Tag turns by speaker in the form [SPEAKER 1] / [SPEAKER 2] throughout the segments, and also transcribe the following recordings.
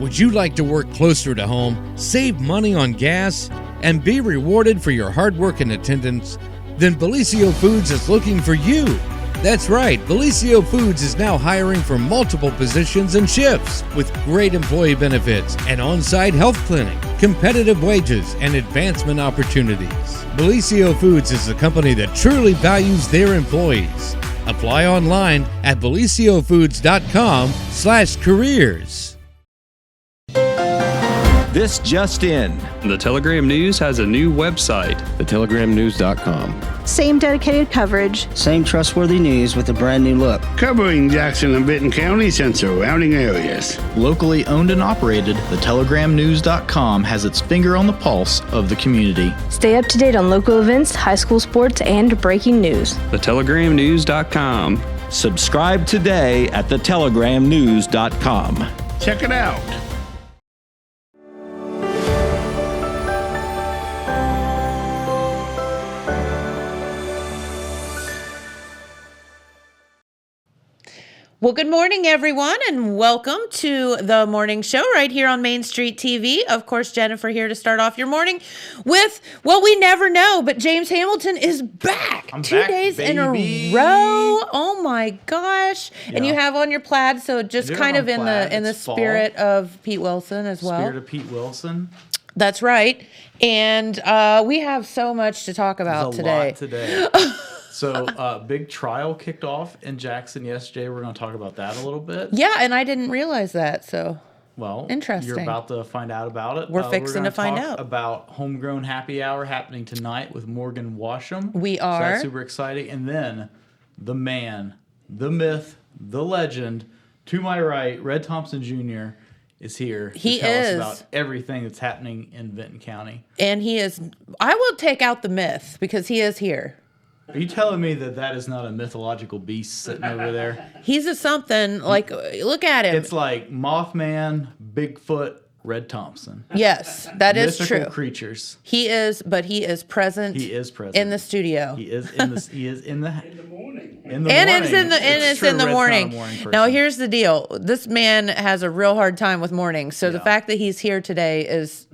[SPEAKER 1] Would you like to work closer to home, save money on gas, and be rewarded for your hard work and attendance? Then Bellisio Foods is looking for you. That's right, Bellisio Foods is now hiring for multiple positions and shifts with great employee benefits, an on-site health clinic, competitive wages, and advancement opportunities. Bellisio Foods is a company that truly values their employees. Apply online at BellisioFoods.com/careers.
[SPEAKER 2] This just in.
[SPEAKER 3] The Telegram News has a new website.
[SPEAKER 4] TheTelegramNews.com.
[SPEAKER 5] Same dedicated coverage.
[SPEAKER 6] Same trustworthy news with a brand new look.
[SPEAKER 7] Covering Jackson and Vinton counties and surrounding areas.
[SPEAKER 8] Locally owned and operated, TheTelegramNews.com has its finger on the pulse of the community.
[SPEAKER 5] Stay up to date on local events, high school sports, and breaking news.
[SPEAKER 3] TheTelegramNews.com.
[SPEAKER 2] Subscribe today at TheTelegramNews.com.
[SPEAKER 7] Check it out.
[SPEAKER 9] Well, good morning, everyone, and welcome to the morning show right here on Main Street TV. Of course, Jennifer here to start off your morning with, well, we never know, but James Hamilton is back.
[SPEAKER 8] I'm
[SPEAKER 9] 2
[SPEAKER 8] back,
[SPEAKER 9] days in a
[SPEAKER 8] baby.
[SPEAKER 9] row. Oh my gosh.
[SPEAKER 8] Yeah.
[SPEAKER 9] And you have on your plaid, so just kind of in the
[SPEAKER 8] It's fall.
[SPEAKER 9] spirit of Pete Wilson as well.
[SPEAKER 8] Spirit of Pete Wilson.
[SPEAKER 9] That's right. And we have so much to talk about
[SPEAKER 8] There's a
[SPEAKER 9] today.
[SPEAKER 8] lot today. So, big trial kicked off in Jackson yesterday. We're going to talk about that a little bit.
[SPEAKER 9] Yeah, and I didn't realize that, so
[SPEAKER 8] Well,
[SPEAKER 9] interesting.
[SPEAKER 8] You're about to find out about it.
[SPEAKER 9] We're fixing
[SPEAKER 8] gonna
[SPEAKER 9] to find
[SPEAKER 8] talk
[SPEAKER 9] out.
[SPEAKER 8] about Homegrown Happy Hour happening tonight with Morgan Washman.
[SPEAKER 9] We
[SPEAKER 8] So
[SPEAKER 9] are.
[SPEAKER 8] that's super exciting. And then the man, the myth, the legend, to my right, Red Thompson Jr. is here
[SPEAKER 9] He
[SPEAKER 8] to tell
[SPEAKER 9] is.
[SPEAKER 8] us about everything that's happening in Vinton County.
[SPEAKER 9] And he is, I will take out the myth because he is here.
[SPEAKER 8] Are you telling me that that is not a mythological beast sitting over there?
[SPEAKER 9] He's a something, like, look at him.
[SPEAKER 8] It's like Mothman, Bigfoot, Red Thompson.
[SPEAKER 9] Yes, that is
[SPEAKER 8] Mythical
[SPEAKER 9] true.
[SPEAKER 8] creatures.
[SPEAKER 9] He is, but he is present.
[SPEAKER 8] He is present
[SPEAKER 9] in the studio.
[SPEAKER 8] He is in the. He is in the morning. In the
[SPEAKER 9] And
[SPEAKER 8] morning.
[SPEAKER 9] it's in the
[SPEAKER 8] true,
[SPEAKER 9] in the
[SPEAKER 8] Red's not a
[SPEAKER 9] morning.
[SPEAKER 8] person.
[SPEAKER 9] Now here's the deal. This man has a real hard time with mornings. So the
[SPEAKER 8] Yeah.
[SPEAKER 9] fact that he's here today is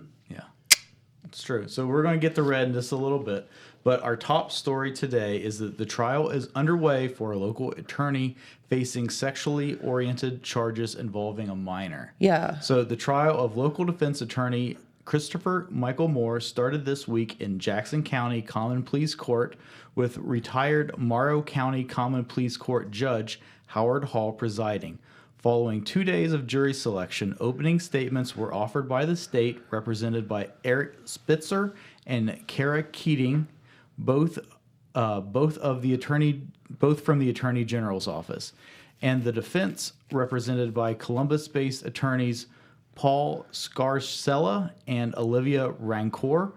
[SPEAKER 8] It's true. So we're going to get to Red in just a little bit. But our top story today is that the trial is underway for a local attorney facing sexually oriented charges involving a minor.
[SPEAKER 9] yeah.
[SPEAKER 8] So the trial of local defense attorney Christopher Michael Moore started this week in Jackson County Common Pleas Court with retired Morrow County Common Pleas Court Judge Howard Hall presiding. Following 2 days of jury selection, opening statements were offered by the state, represented by Eric Spitzer and Kara Keating, both from the Attorney General's office, and the defense, represented by Columbus-based attorneys Paul Scarcella and Olivia Rancour,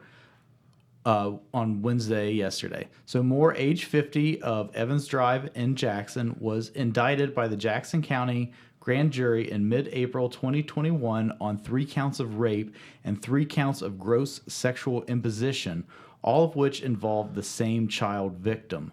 [SPEAKER 8] on Wednesday yesterday. So Moore, age 50, of Evans Drive in Jackson, was indicted by the Jackson County grand jury in mid-April 2021 on 3 counts of rape and 3 counts of gross sexual imposition, all of which involved the same child victim.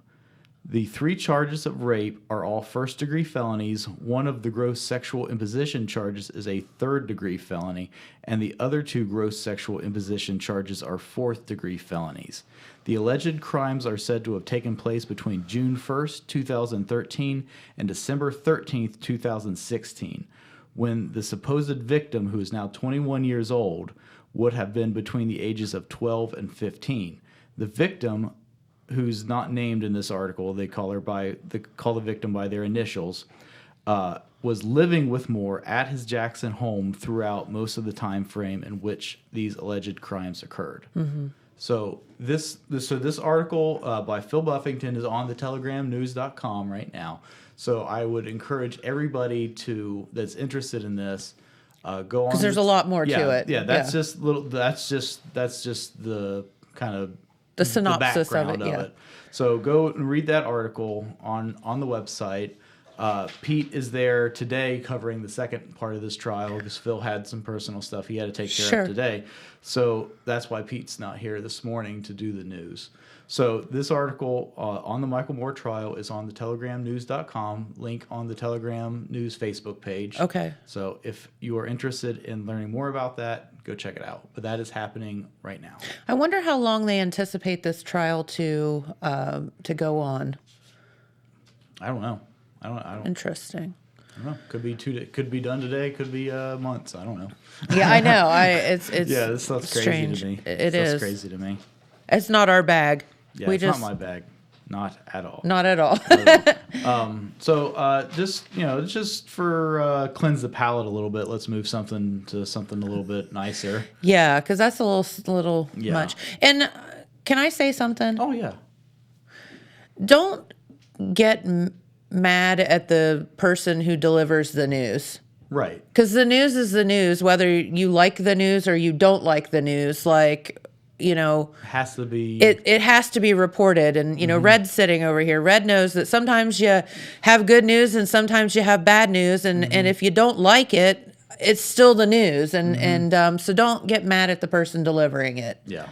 [SPEAKER 8] The 3 charges of rape are all first-degree felonies. One of the gross sexual imposition charges is a third-degree felony, and the other 2 gross sexual imposition charges are fourth-degree felonies. The alleged crimes are said to have taken place between June 1st, 2013 and December 13th, 2016, when the supposed victim, who is now 21 years old, would have been between the ages of 12 and 15. The victim, who's not named in this article, they call the victim by their initials, was living with Moore at his Jackson home throughout most of the time frame in which these alleged crimes occurred. Mm-hmm. So this article by Phil Buffington is on thetelegram.news.com right now. So I would encourage everybody that's interested in this, go on.
[SPEAKER 9] Because there's a lot more to it.
[SPEAKER 8] Yeah, that's just the kind of
[SPEAKER 9] the synopsis
[SPEAKER 8] background
[SPEAKER 9] of it. Yeah.
[SPEAKER 8] So go and read that article on the website. Pete is there today covering the second part of this trial because Phil had some personal stuff he had to take care of today. So that's why Pete's not here this morning to do the news. So this article on the Michael Moore trial is on the telegramnews.com, link on the Telegram News Facebook page.
[SPEAKER 9] Okay.
[SPEAKER 8] So if you are interested in learning more about that, go check it out. But that is happening right now.
[SPEAKER 9] I wonder how long they anticipate this trial to go on.
[SPEAKER 8] I don't know. I don't.
[SPEAKER 9] Interesting.
[SPEAKER 8] I don't know. Could be could be done today. Could be months. I don't know.
[SPEAKER 9] Yeah, I know. It's
[SPEAKER 8] yeah, this stuff's crazy
[SPEAKER 9] strange.
[SPEAKER 8] to me.
[SPEAKER 9] It is
[SPEAKER 8] crazy to me.
[SPEAKER 9] It's not our bag.
[SPEAKER 8] Yeah, it's not my bag. Not at all.
[SPEAKER 9] Not at all.
[SPEAKER 8] So just for cleanse the palate a little bit, let's move something to something a little bit nicer.
[SPEAKER 9] Yeah, because that's a little much. And can I say something?
[SPEAKER 8] Oh yeah.
[SPEAKER 9] Don't get mad at the person who delivers the news.
[SPEAKER 8] Right.
[SPEAKER 9] Because the news is the news, whether you like the news or you don't like the news. Like,
[SPEAKER 8] has to be.
[SPEAKER 9] It has to be reported. And, Red's sitting over here. Red knows that sometimes you have good news and sometimes you have bad news. And if you don't like it, it's still the news. And so don't get mad at the person delivering it.
[SPEAKER 8] Yeah.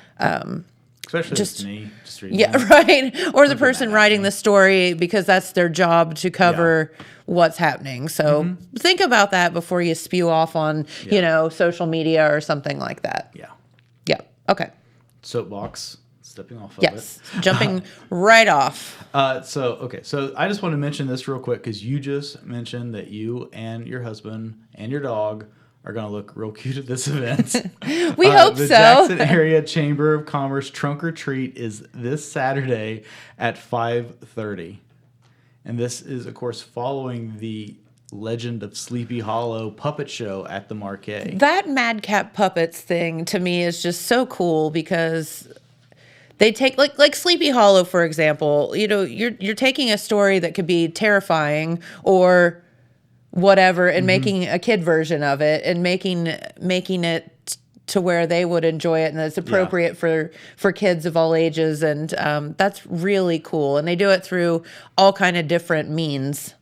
[SPEAKER 8] Especially just me. Just reading
[SPEAKER 9] right. Or the person writing the story because that's their job to cover what's happening. So think about that before you spew off on, social media or something like that.
[SPEAKER 8] Yeah.
[SPEAKER 9] Yeah. Okay.
[SPEAKER 8] Soapbox. Stepping off of
[SPEAKER 9] it. Jumping right off.
[SPEAKER 8] So I just want to mention this real quick because you just mentioned that you and your husband and your dog are going to look real cute at this event.
[SPEAKER 9] We hope
[SPEAKER 8] the
[SPEAKER 9] so.
[SPEAKER 8] Jackson Area Chamber of Commerce Trunk or Treat is this Saturday at 5:30. And this is, of course, following the Legend of Sleepy Hollow puppet show at the Marquee.
[SPEAKER 9] That Madcap Puppets thing to me is just so cool because they take like Sleepy Hollow, for example. You're taking a story that could be terrifying or whatever and making a kid version of it and making it to where they would enjoy it and it's appropriate for kids of all ages. And that's really cool. And they do it through all kind of different means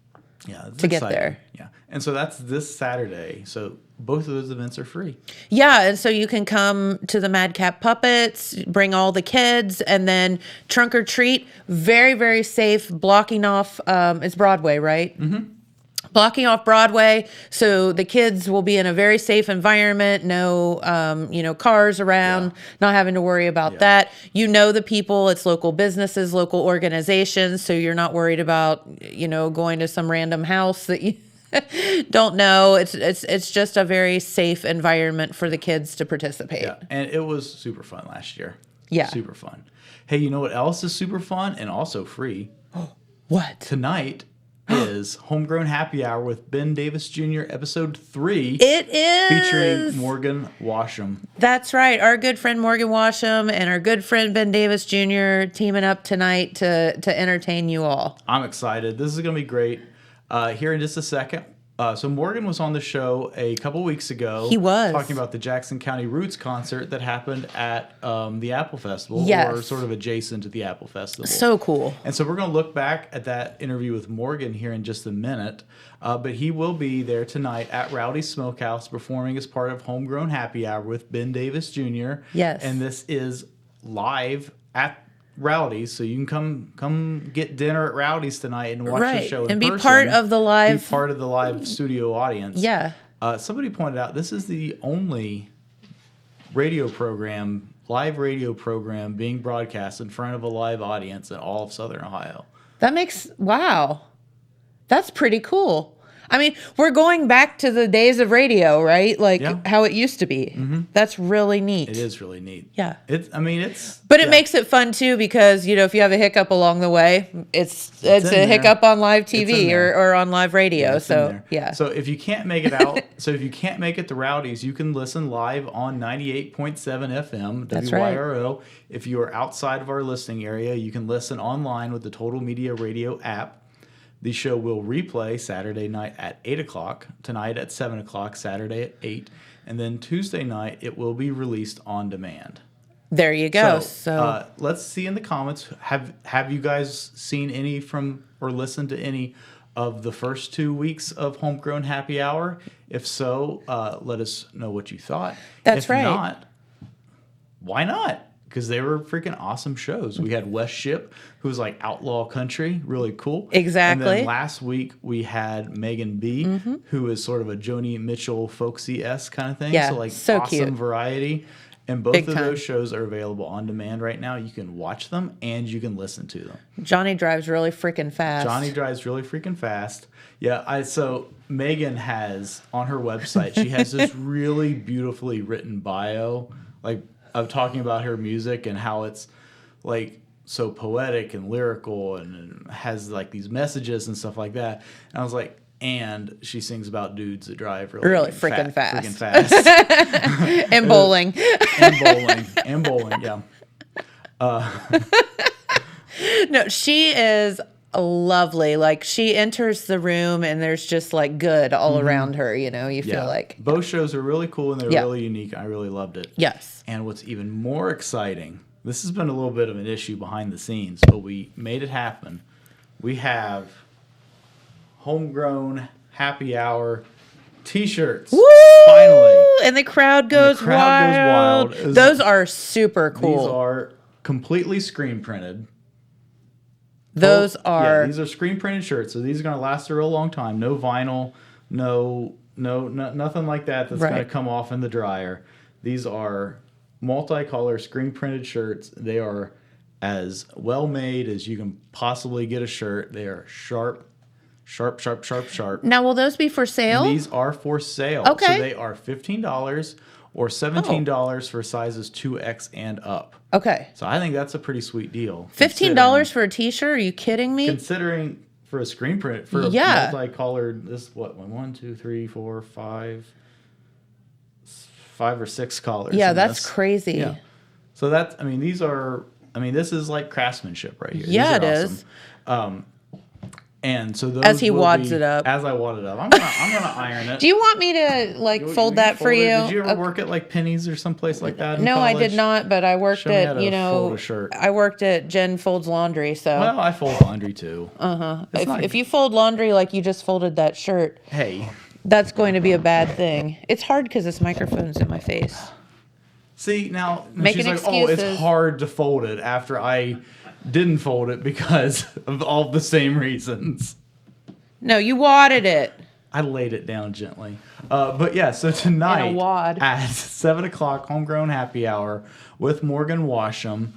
[SPEAKER 9] to get there.
[SPEAKER 8] Yeah. And so that's this Saturday. So both of those events are free.
[SPEAKER 9] Yeah. And so you can come to the Madcap Puppets, bring all the kids, and then trunk or treat. Very, very safe. Blocking off, it's Broadway, right? Mm-hmm. Blocking off Broadway, so the kids will be in a very safe environment. No, cars around. Not having to worry about that. The people. It's local businesses, local organizations. So you're not worried about going to some random house that you don't know. It's just a very safe environment for the kids to participate.
[SPEAKER 8] Yeah, and it was super fun last year.
[SPEAKER 9] Yeah,
[SPEAKER 8] super fun. Hey, you know what else is super fun and also free?
[SPEAKER 9] What?
[SPEAKER 8] Tonight is Homegrown Happy Hour with Ben Davis Jr. Episode 3.
[SPEAKER 9] It is.
[SPEAKER 8] Featuring Morgan Washman.
[SPEAKER 9] That's right. Our good friend Morgan Washman and our good friend Ben Davis Jr. teaming up tonight to entertain you all.
[SPEAKER 8] I'm excited. This is going to be great. Here in just a second. So Morgan was on the show a couple weeks ago.
[SPEAKER 9] He was.
[SPEAKER 8] Talking about the Jackson County Roots concert that happened at the Apple Festival.
[SPEAKER 9] Yes.
[SPEAKER 8] Or sort of adjacent to the Apple Festival.
[SPEAKER 9] So cool.
[SPEAKER 8] And so we're going to look back at that interview with Morgan here in just a minute. But he will be there tonight at Rowdy Smokehouse performing as part of Homegrown Happy Hour with Ben Davis Jr.
[SPEAKER 9] Yes.
[SPEAKER 8] And this is live at Rowdy's, so you can come get dinner at Rowdy's tonight and watch the show in
[SPEAKER 9] and
[SPEAKER 8] person.
[SPEAKER 9] Be part of the
[SPEAKER 8] live studio audience.
[SPEAKER 9] Yeah.
[SPEAKER 8] Somebody pointed out this is the only live radio program being broadcast in front of a live audience in all of Southern Ohio.
[SPEAKER 9] Wow. That's pretty cool. I mean, we're going back to the days of radio, right? How it used to be. Mm-hmm. That's really neat.
[SPEAKER 8] It is really neat.
[SPEAKER 9] Yeah.
[SPEAKER 8] But
[SPEAKER 9] it makes it fun too because, if you have a hiccup along the way, it's a hiccup on live TV or on live radio. So
[SPEAKER 8] if you can't make it out, if you can't make it to Rowdy's, you can listen live on 98.7 FM,
[SPEAKER 9] That's
[SPEAKER 8] WYRO. Right. If you are outside of our listening area, you can listen online with the Total Media Radio app. The show will replay Saturday night at 8 o'clock, tonight at 7 o'clock, Saturday at 8, and then Tuesday night it will be released on demand.
[SPEAKER 9] There you go.
[SPEAKER 8] So let's see in the comments, have you guys seen any or listened to any of the first 2 weeks of Homegrown Happy Hour? If so, let us know what you thought.
[SPEAKER 9] That's right.
[SPEAKER 8] If not, why not? Because they were freaking awesome shows. We had West Ship, who was like outlaw country, really cool.
[SPEAKER 9] Exactly.
[SPEAKER 8] And then last week we had Megan B, who is sort of a Joni Mitchell folksy-esque kind of thing.
[SPEAKER 9] Yeah,
[SPEAKER 8] so like
[SPEAKER 9] so
[SPEAKER 8] awesome
[SPEAKER 9] cute.
[SPEAKER 8] variety. And both
[SPEAKER 9] Big
[SPEAKER 8] of
[SPEAKER 9] time.
[SPEAKER 8] those shows are available on demand right now. You can watch them and you can listen to them.
[SPEAKER 9] Johnny drives really freaking fast.
[SPEAKER 8] Johnny drives really freaking fast. Yeah, so Megan has on her website, she has this really beautifully written bio, like of talking about her music and how it's like so poetic and lyrical and has like these messages and stuff like that. And I was like, and she sings about dudes that drive really
[SPEAKER 9] freaking fast.
[SPEAKER 8] freaking fast.
[SPEAKER 9] And bowling.
[SPEAKER 8] and bowling, yeah.
[SPEAKER 9] No, she is lovely. Like, she enters the room and there's just like good all around her, you know, you feel like.
[SPEAKER 8] Both shows are really cool and they're
[SPEAKER 9] Yeah.
[SPEAKER 8] really unique. I really loved it.
[SPEAKER 9] Yes.
[SPEAKER 8] And what's even more exciting, this has been a little bit of an issue behind the scenes, but we made it happen. We have Homegrown Happy Hour t-shirts.
[SPEAKER 9] Woo!
[SPEAKER 8] Finally.
[SPEAKER 9] And the crowd goes wild.
[SPEAKER 8] It was-
[SPEAKER 9] Those are super cool.
[SPEAKER 8] These are completely screen printed.
[SPEAKER 9] Those are
[SPEAKER 8] these are screen printed shirts, so these are going to last a real long time. No vinyl, no nothing like that that's going to come off in the dryer. These are multicolor screen printed shirts. They are as well made as you can possibly get a shirt. They are sharp.
[SPEAKER 9] Now, will those be for sale?
[SPEAKER 8] And these are for sale.
[SPEAKER 9] Okay.
[SPEAKER 8] So they are $15 or $17 for sizes 2X and up.
[SPEAKER 9] Okay.
[SPEAKER 8] So I think that's a pretty sweet deal.
[SPEAKER 9] $15 for a t-shirt? Are you kidding me?
[SPEAKER 8] Considering for a screen print, for a multicolored, this what, 1, 2, 3, 4, 5 or 6 colors.
[SPEAKER 9] Yeah,
[SPEAKER 8] in
[SPEAKER 9] that's
[SPEAKER 8] this.
[SPEAKER 9] crazy.
[SPEAKER 8] Yeah. So that's, I mean, this is like craftsmanship right here.
[SPEAKER 9] Yeah,
[SPEAKER 8] These are
[SPEAKER 9] it is.
[SPEAKER 8] awesome. And so those
[SPEAKER 9] As he
[SPEAKER 8] will
[SPEAKER 9] wads
[SPEAKER 8] be-
[SPEAKER 9] it up.
[SPEAKER 8] As I wad it up. I'm gonna iron it.
[SPEAKER 9] Do you want me to like fold that for
[SPEAKER 8] it?
[SPEAKER 9] you?
[SPEAKER 8] Did you ever work at like Penny's or someplace like that? In
[SPEAKER 9] No, I
[SPEAKER 8] college?
[SPEAKER 9] did not, but I worked
[SPEAKER 8] Show me how
[SPEAKER 9] at,
[SPEAKER 8] to fold a shirt.
[SPEAKER 9] I worked at Jen Folds Laundry, so.
[SPEAKER 8] Well, I fold laundry too.
[SPEAKER 9] If you fold laundry like you just folded that shirt,
[SPEAKER 8] Hey,
[SPEAKER 9] that's going to be a bad thing. It's hard because this microphone's in my face.
[SPEAKER 8] see now
[SPEAKER 9] Making
[SPEAKER 8] she's like, oh,
[SPEAKER 9] excuses.
[SPEAKER 8] it's hard to fold it after I didn't fold it because of all the same reasons.
[SPEAKER 9] No, you wadded it.
[SPEAKER 8] I laid it down gently. But yeah, so tonight
[SPEAKER 9] wad.
[SPEAKER 8] at 7 o'clock, Homegrown Happy Hour with Morgan Washman.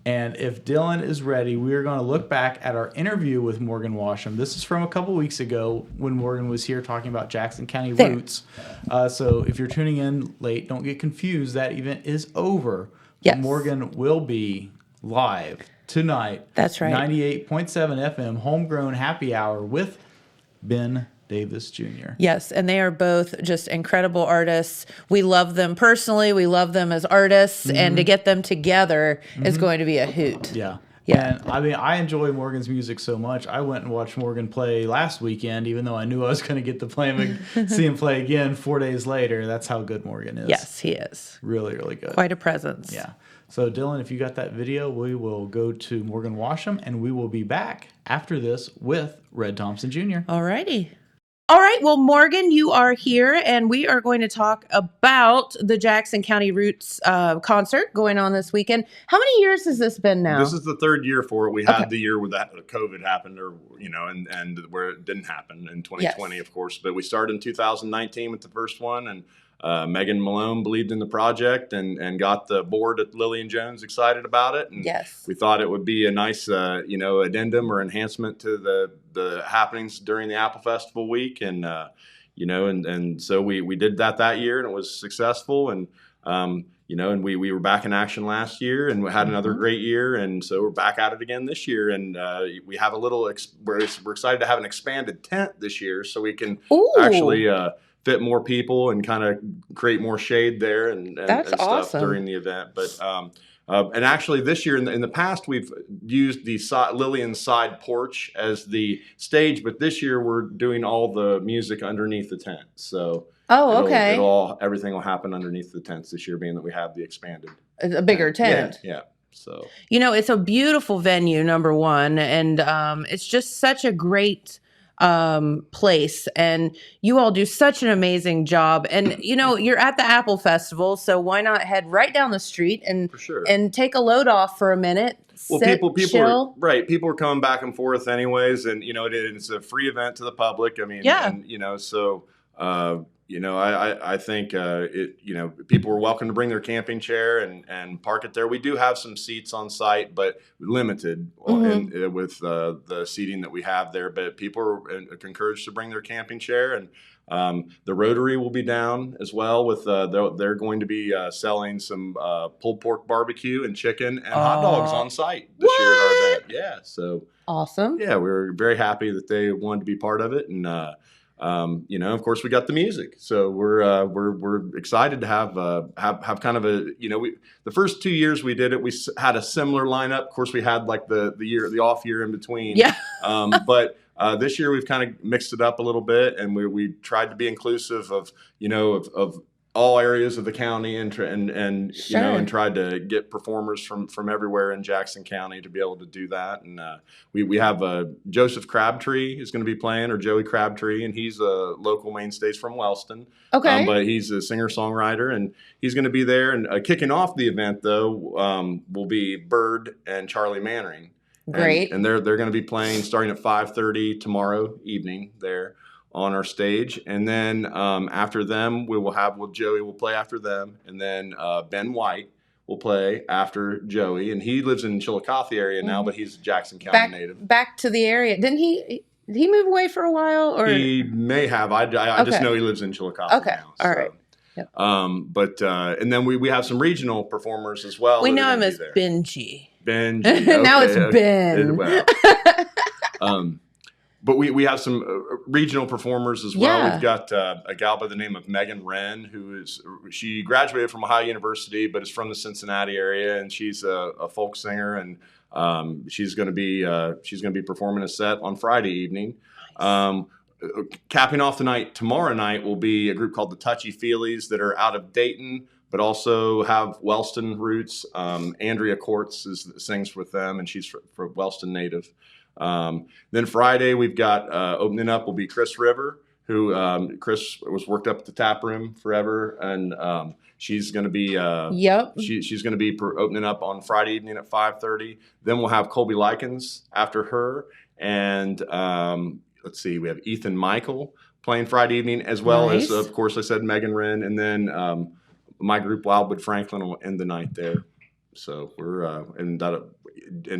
[SPEAKER 8] And if Dylan is ready, we are going to look back at our interview with Morgan Washman. This is from a couple weeks ago when Morgan was here talking about Jackson County roots. So if you're tuning in late, don't get confused. That event is over.
[SPEAKER 9] Yes.
[SPEAKER 8] Morgan will be live tonight.
[SPEAKER 9] That's right.
[SPEAKER 8] 98.7 FM, Homegrown Happy Hour with Ben Davis Jr.
[SPEAKER 9] Yes, and they are both just incredible artists. We love them personally. We love them as artists, and to get them together is going to be a hoot.
[SPEAKER 8] Yeah.
[SPEAKER 9] Yeah.
[SPEAKER 8] And I mean, I enjoy Morgan's music so much. I went and watched Morgan play last weekend, even though I knew I was going to get to see him play again 4 days later. That's how good Morgan is.
[SPEAKER 9] Yes, he is.
[SPEAKER 8] Really, really good.
[SPEAKER 9] Quite a presence.
[SPEAKER 8] Yeah. So, Dylan, if you got that video, we will go to Morgan Washam, and we will be back after this with Red Thompson Jr.
[SPEAKER 9] All righty. All right. Well, Morgan, you are here, and we are going to talk about the Jackson County Roots concert going on this weekend. How many years has this been now?
[SPEAKER 10] This is the third year for it. We had the year where that COVID happened, or and where it didn't happen in 2020, of course. But we started in 2019 with the first one, and Megan Malone believed in the project and got the board at Lillian Jones excited about it. And we thought it would be a nice, addendum or enhancement to the happenings during the Apple Festival week. And, and so we did that year, and it was successful. And, and we were back in action last year, and we had another great year. And so we're back at it again this year. And we have we're excited to have an expanded tent this year so we can actually fit more people and kind of create more shade there and stuff
[SPEAKER 9] awesome.
[SPEAKER 10] During the event. But and actually this year in the past we've used the Lillian's side porch as the stage, but this year we're doing all the music underneath the tent. So everything will happen underneath the tents this year, being that we have the expanded
[SPEAKER 9] a bigger tent.
[SPEAKER 10] Yeah. So
[SPEAKER 9] it's a beautiful venue, number one, and it's just such a great place, and you all do such an amazing job. And you're at the Apple Festival, so why not head right down the street and
[SPEAKER 10] For sure.
[SPEAKER 9] and take a load off for a minute?
[SPEAKER 10] Well,
[SPEAKER 9] sit, chill.
[SPEAKER 10] People are coming back and forth anyways, and it's a free event to the public. I mean,
[SPEAKER 9] Yeah.
[SPEAKER 10] and so I think people are welcome to bring their camping chair and park it there. We do have some seats on site, but limited with the seating that we have there. But people are encouraged to bring their camping chair, and the Rotary will be down as well. With they're going to be selling some pulled pork barbecue and chicken and hot dogs on site this year at our event. Yeah, so
[SPEAKER 9] awesome.
[SPEAKER 10] Yeah, we're very happy that they wanted to be part of it, and of course, we got the music, so we're excited to have kind of a the first 2 years we did it, we had a similar lineup. Of course, we had like the off year in between.
[SPEAKER 9] Yeah.
[SPEAKER 10] But this year we've kind of mixed it up a little bit, and we tried to be inclusive of all areas of the county and
[SPEAKER 9] Sure.
[SPEAKER 10] And tried to get performers from everywhere in Jackson County to be able to do that. And we have Joseph Crabtree is going to be playing, or Joey Crabtree, and he's a local mainstay from Wellston.
[SPEAKER 9] Okay.
[SPEAKER 10] But he's a singer-songwriter, and he's going to be there. And kicking off the event, though, will be Bird and Charlie Mannering.
[SPEAKER 9] Great.
[SPEAKER 10] And they're going to be playing starting at 5:30 tomorrow evening there on our stage, and then after them Joey will play after them, and then Ben White will play after Joey, and he lives in Chillicothe area now, but he's a Jackson County native.
[SPEAKER 9] Back to the area. Didn't he move away for a while? Or
[SPEAKER 10] He may have. I just know he lives in Chillicothe now.
[SPEAKER 9] All right. Yep.
[SPEAKER 10] And then we have some regional performers as well.
[SPEAKER 9] We know him as Benji.
[SPEAKER 10] Benji. Okay,
[SPEAKER 9] now it's Ben.
[SPEAKER 10] Well. But we have some regional performers as well.
[SPEAKER 9] Yeah.
[SPEAKER 10] We've got a gal by the name of Megan Wren, she graduated from Ohio University, but is from the Cincinnati area, and she's a folk singer, and she's going to be performing a set on Friday evening. Nice. Capping off the night tomorrow night will be a group called the Touchy Feelies that are out of Dayton, but also have Wellston roots. Andrea Courts sings with them, and she's from Wellston native. Then Friday we've got opening up will be Chris River, who Chris was worked up at the tap room forever, and she's going to be she's going to be opening up on Friday evening at 5:30. Then we'll have Colby Likens after her, and let's see, we have Ethan Michael playing Friday evening, as well as of course I said Megan Wren, and then my group Wildwood Franklin will end the night there. So we're and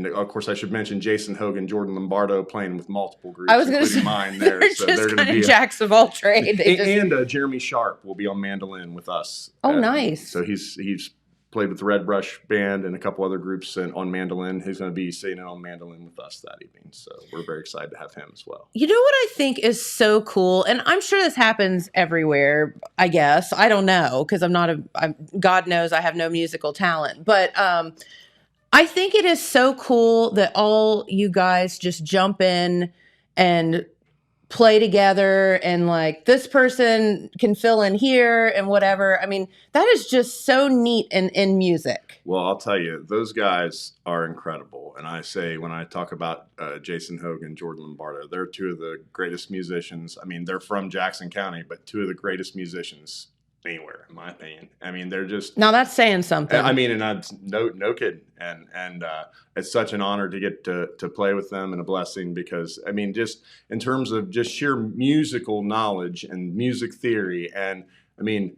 [SPEAKER 10] of course I should mention Jason Hogan, Jordan Lombardo playing with multiple groups,
[SPEAKER 9] I was going to
[SPEAKER 10] including
[SPEAKER 9] say
[SPEAKER 10] mine there.
[SPEAKER 9] they're
[SPEAKER 10] So
[SPEAKER 9] just
[SPEAKER 10] they're going
[SPEAKER 9] kind
[SPEAKER 10] to
[SPEAKER 9] of
[SPEAKER 10] be
[SPEAKER 9] jacks of all trade.
[SPEAKER 10] and Jeremy Sharp will be on mandolin with us.
[SPEAKER 9] Oh, nice.
[SPEAKER 10] So he's played with the Red Brush Band and a couple other groups on mandolin. He's going to be sitting on mandolin with us that evening. So we're very excited to have him as well.
[SPEAKER 9] You know what I think is so cool, and I'm sure this happens everywhere, I guess. I don't know, because God knows I have no musical talent. But I think it is so cool that all you guys just jump in and play together, and like this person can fill in here and whatever. I mean, that is just so neat in music.
[SPEAKER 10] Well, I'll tell you, those guys are incredible. And I say, when I talk about Jason Hogan, Jordan Lombardo, they're two of the greatest musicians. I mean, they're from Jackson County, but two of the greatest musicians anywhere, in my opinion. I mean, they're just...
[SPEAKER 9] Now that's saying something.
[SPEAKER 10] I mean, and I'm no kidding. And it's such an honor to get to play with them, and a blessing, because, I mean, just in terms of just sheer musical knowledge and music theory, and, I mean...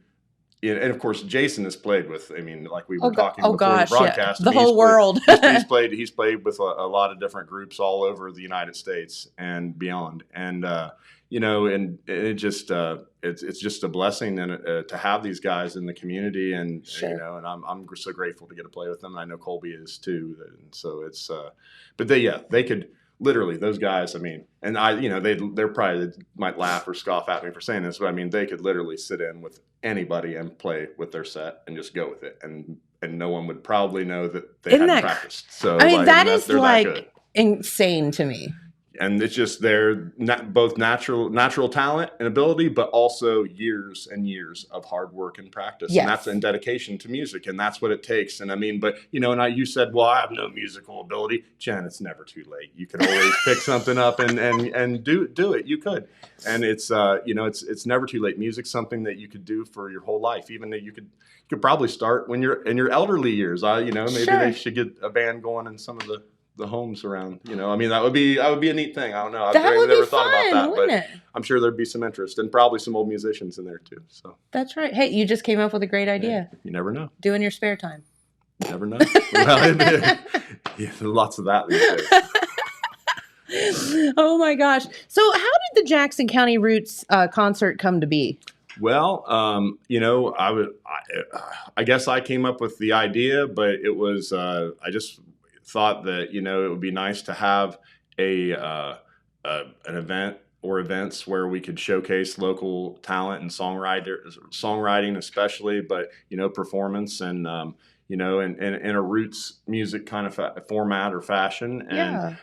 [SPEAKER 10] Yeah, and of course, Jason has played with, I mean, like we were talking before the broadcast.
[SPEAKER 9] The whole world.
[SPEAKER 10] He's played with a lot of different groups all over the United States and beyond. And, and it just, it's just a blessing and to have these guys in the community. And, and I'm so grateful to get to play with them. And I know Colby is too. And so it's, but they could, literally, those guys, I mean, and they're probably, they might laugh or scoff at me for saying this, but I mean, they could literally sit in with anybody and play with their set and just go with it. And no one would probably know that they hadn't practiced. So,
[SPEAKER 9] I mean, that is like insane to me.
[SPEAKER 10] and it's just both natural talent and ability, but also years and years of hard work and practice, and dedication to music, and that's what it takes. And I mean, but and you said, well, I have no musical ability, Jen. It's never too late. You can always pick something up and do it. You could, and it's it's never too late. Music's something that you could do for your whole life. Even that you could probably start when you're in your elderly years. Maybe they should get a band going in some of the homes around, I mean, that would be a neat thing. I don't know. I've never thought about that, but I'm sure there'd be some interest and probably some old musicians in there too. So
[SPEAKER 9] that's right. Hey, you just came up with a great idea.
[SPEAKER 10] You never know.
[SPEAKER 9] Do in your spare time.
[SPEAKER 10] You never know. Well, lots of that these days.
[SPEAKER 9] Oh my gosh. So how did the Jackson County Roots concert come to be?
[SPEAKER 10] Well, I guess I came up with the idea, but it was, I just thought that, it would be nice to have an event or events where we could showcase local talent and songwriting especially, but,
[SPEAKER 9] Mm-hmm.
[SPEAKER 10] performance and, in a roots music kind of format or fashion. And,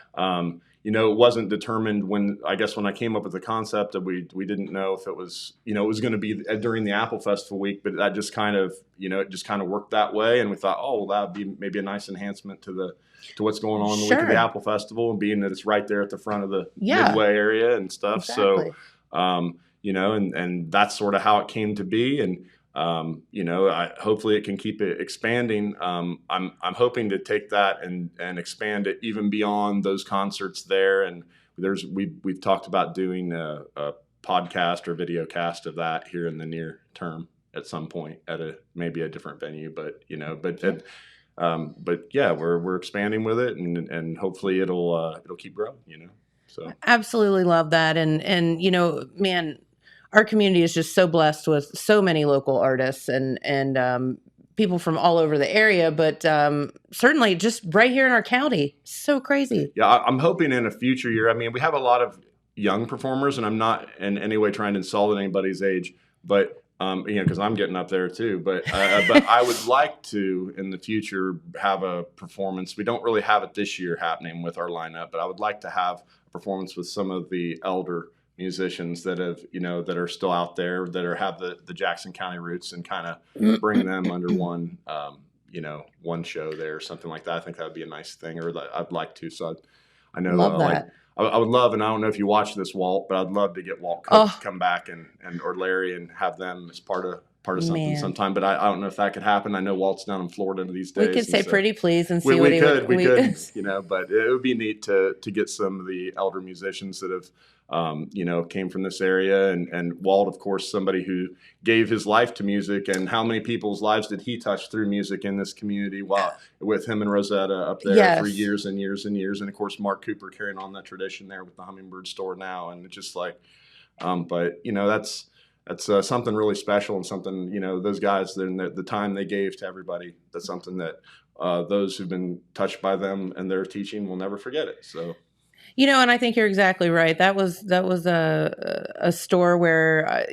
[SPEAKER 10] it wasn't determined when I came up with the concept that we didn't know if it was, it was going to be during the Apple Festival week, but that just kind of, it just kind of worked that way. And we thought, oh, well, that would be maybe a nice enhancement to what's going on the week of the Apple Festival, and being that it's right there at the front of the Midway area and stuff.
[SPEAKER 9] Exactly.
[SPEAKER 10] So, and that's sort of how it came to be. And, hopefully it can keep it expanding. I'm hoping to take that and expand it even beyond those concerts there. And we've talked about doing a podcast or video cast of that here in the near term at some point at maybe a different venue, but we're expanding with it, and hopefully it'll keep growing, So
[SPEAKER 9] Absolutely love that. And man, our community is just so blessed with so many local artists and people from all over the area, but certainly just right here in our county. So crazy.
[SPEAKER 10] Yeah, I'm hoping in a future year. I mean, we have a lot of young performers, and I'm not in any way trying to insult anybody's age, but because I'm getting up there too. But I would like to in the future have a performance. We don't really have it this year happening with our lineup, but I would like to have a performance with some of the elder musicians that have, that are still out there, that have the Jackson County roots, and kind of bring them under one show there or something like that. I think that would be a nice thing, or I'd like to. So I know,
[SPEAKER 9] love that.
[SPEAKER 10] I would love, and I don't know if you watch this, Walt, but I'd love to get Walt Cook to come back and or Larry and have them as part of something sometime. But I don't know if that could happen. I know Walt's down in Florida these days.
[SPEAKER 9] We could say pretty please and see
[SPEAKER 10] we
[SPEAKER 9] what he
[SPEAKER 10] could,
[SPEAKER 9] would.
[SPEAKER 10] We could, but it would be neat to get some of the elder musicians that have, came from this area. And Walt, of course, somebody who gave his life to music, and how many people's lives did he touch through music in this community with him and Rosetta up there for years and years and years. And of course, Mark Cooper carrying on that tradition there with the Hummingbird store now. And it's just like, that's something really special, and something, those guys, the time they gave to everybody, that's something that those who've been touched by them and their teaching will never forget it. So.
[SPEAKER 9] And I think you're exactly right. That was a store where,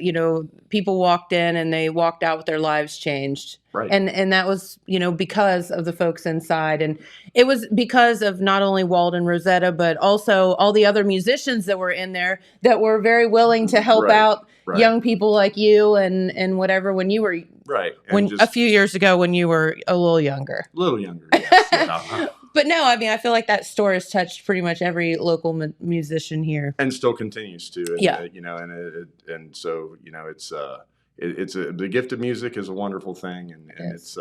[SPEAKER 9] people walked in and they walked out with their lives changed.
[SPEAKER 10] Right.
[SPEAKER 9] And that was, because of the folks inside. And it was because of not only Walt and Rosetta, but also all the other musicians that were in there that were very willing to help out young people like you and whatever, when you were a few years ago, when you were a little younger.
[SPEAKER 10] Yes.
[SPEAKER 9] But no, I mean, I feel like that store has touched pretty much every local musician here,
[SPEAKER 10] and still continues to. And, and so it's the gift of music is a wonderful thing, and it's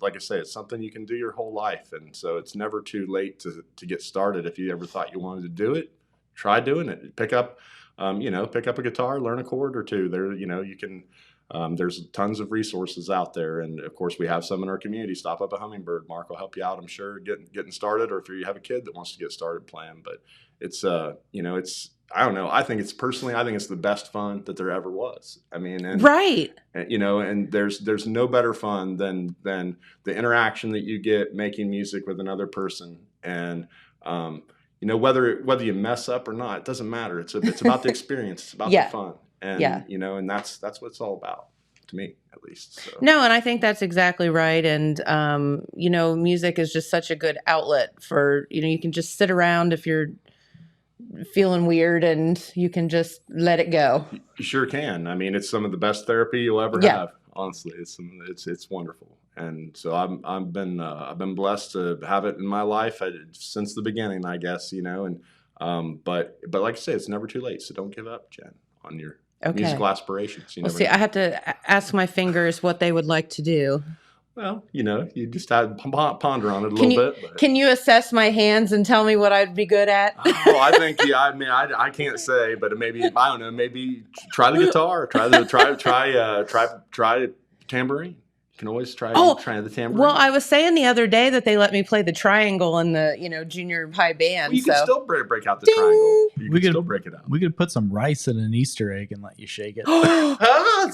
[SPEAKER 10] like I say, it's something you can do your whole life, and so it's never too late to get started. If you ever thought you wanted to do it, try doing it. Pick up a guitar, learn a chord or two. There, you can. There's tons of resources out there, and of course we have some in our community. Stop up a Hummingbird. Mark will help you out, I'm sure, getting started, or if you have a kid that wants to get started playing. But it's it's, I don't know. I think it's the best fun that there ever was. I mean, and there's no better fun than the interaction that you get making music with another person, and whether you mess up or not, it doesn't matter. It's about the experience. It's about the fun. And, and that's what it's all about, to me, at least. So.
[SPEAKER 9] No, and I think that's exactly right. And, music is just such a good outlet for, you can just sit around if you're feeling weird and you can just let it go.
[SPEAKER 10] You sure can. I mean, it's some of the best therapy you'll ever have. Honestly, it's wonderful. And so I've been blessed to have it in my life since the beginning, I guess, and but like I say, it's never too late. So don't give up, Jen, on your musical aspirations.
[SPEAKER 9] Well, see, I have to ask my fingers what they would like to do.
[SPEAKER 10] Well, you just have to ponder on it a little bit. But.
[SPEAKER 9] Can you assess my hands and tell me what I'd be good at?
[SPEAKER 10] Oh, I think, I mean, I can't say, but maybe, I don't know, maybe try the guitar, try tambourine. You can always try the tambourine.
[SPEAKER 9] Well, I was saying the other day that they let me play the triangle in the, junior high band.
[SPEAKER 10] Well, you can still break out the triangle. You can still break it out.
[SPEAKER 8] We could put some rice in an Easter egg and let you shake it.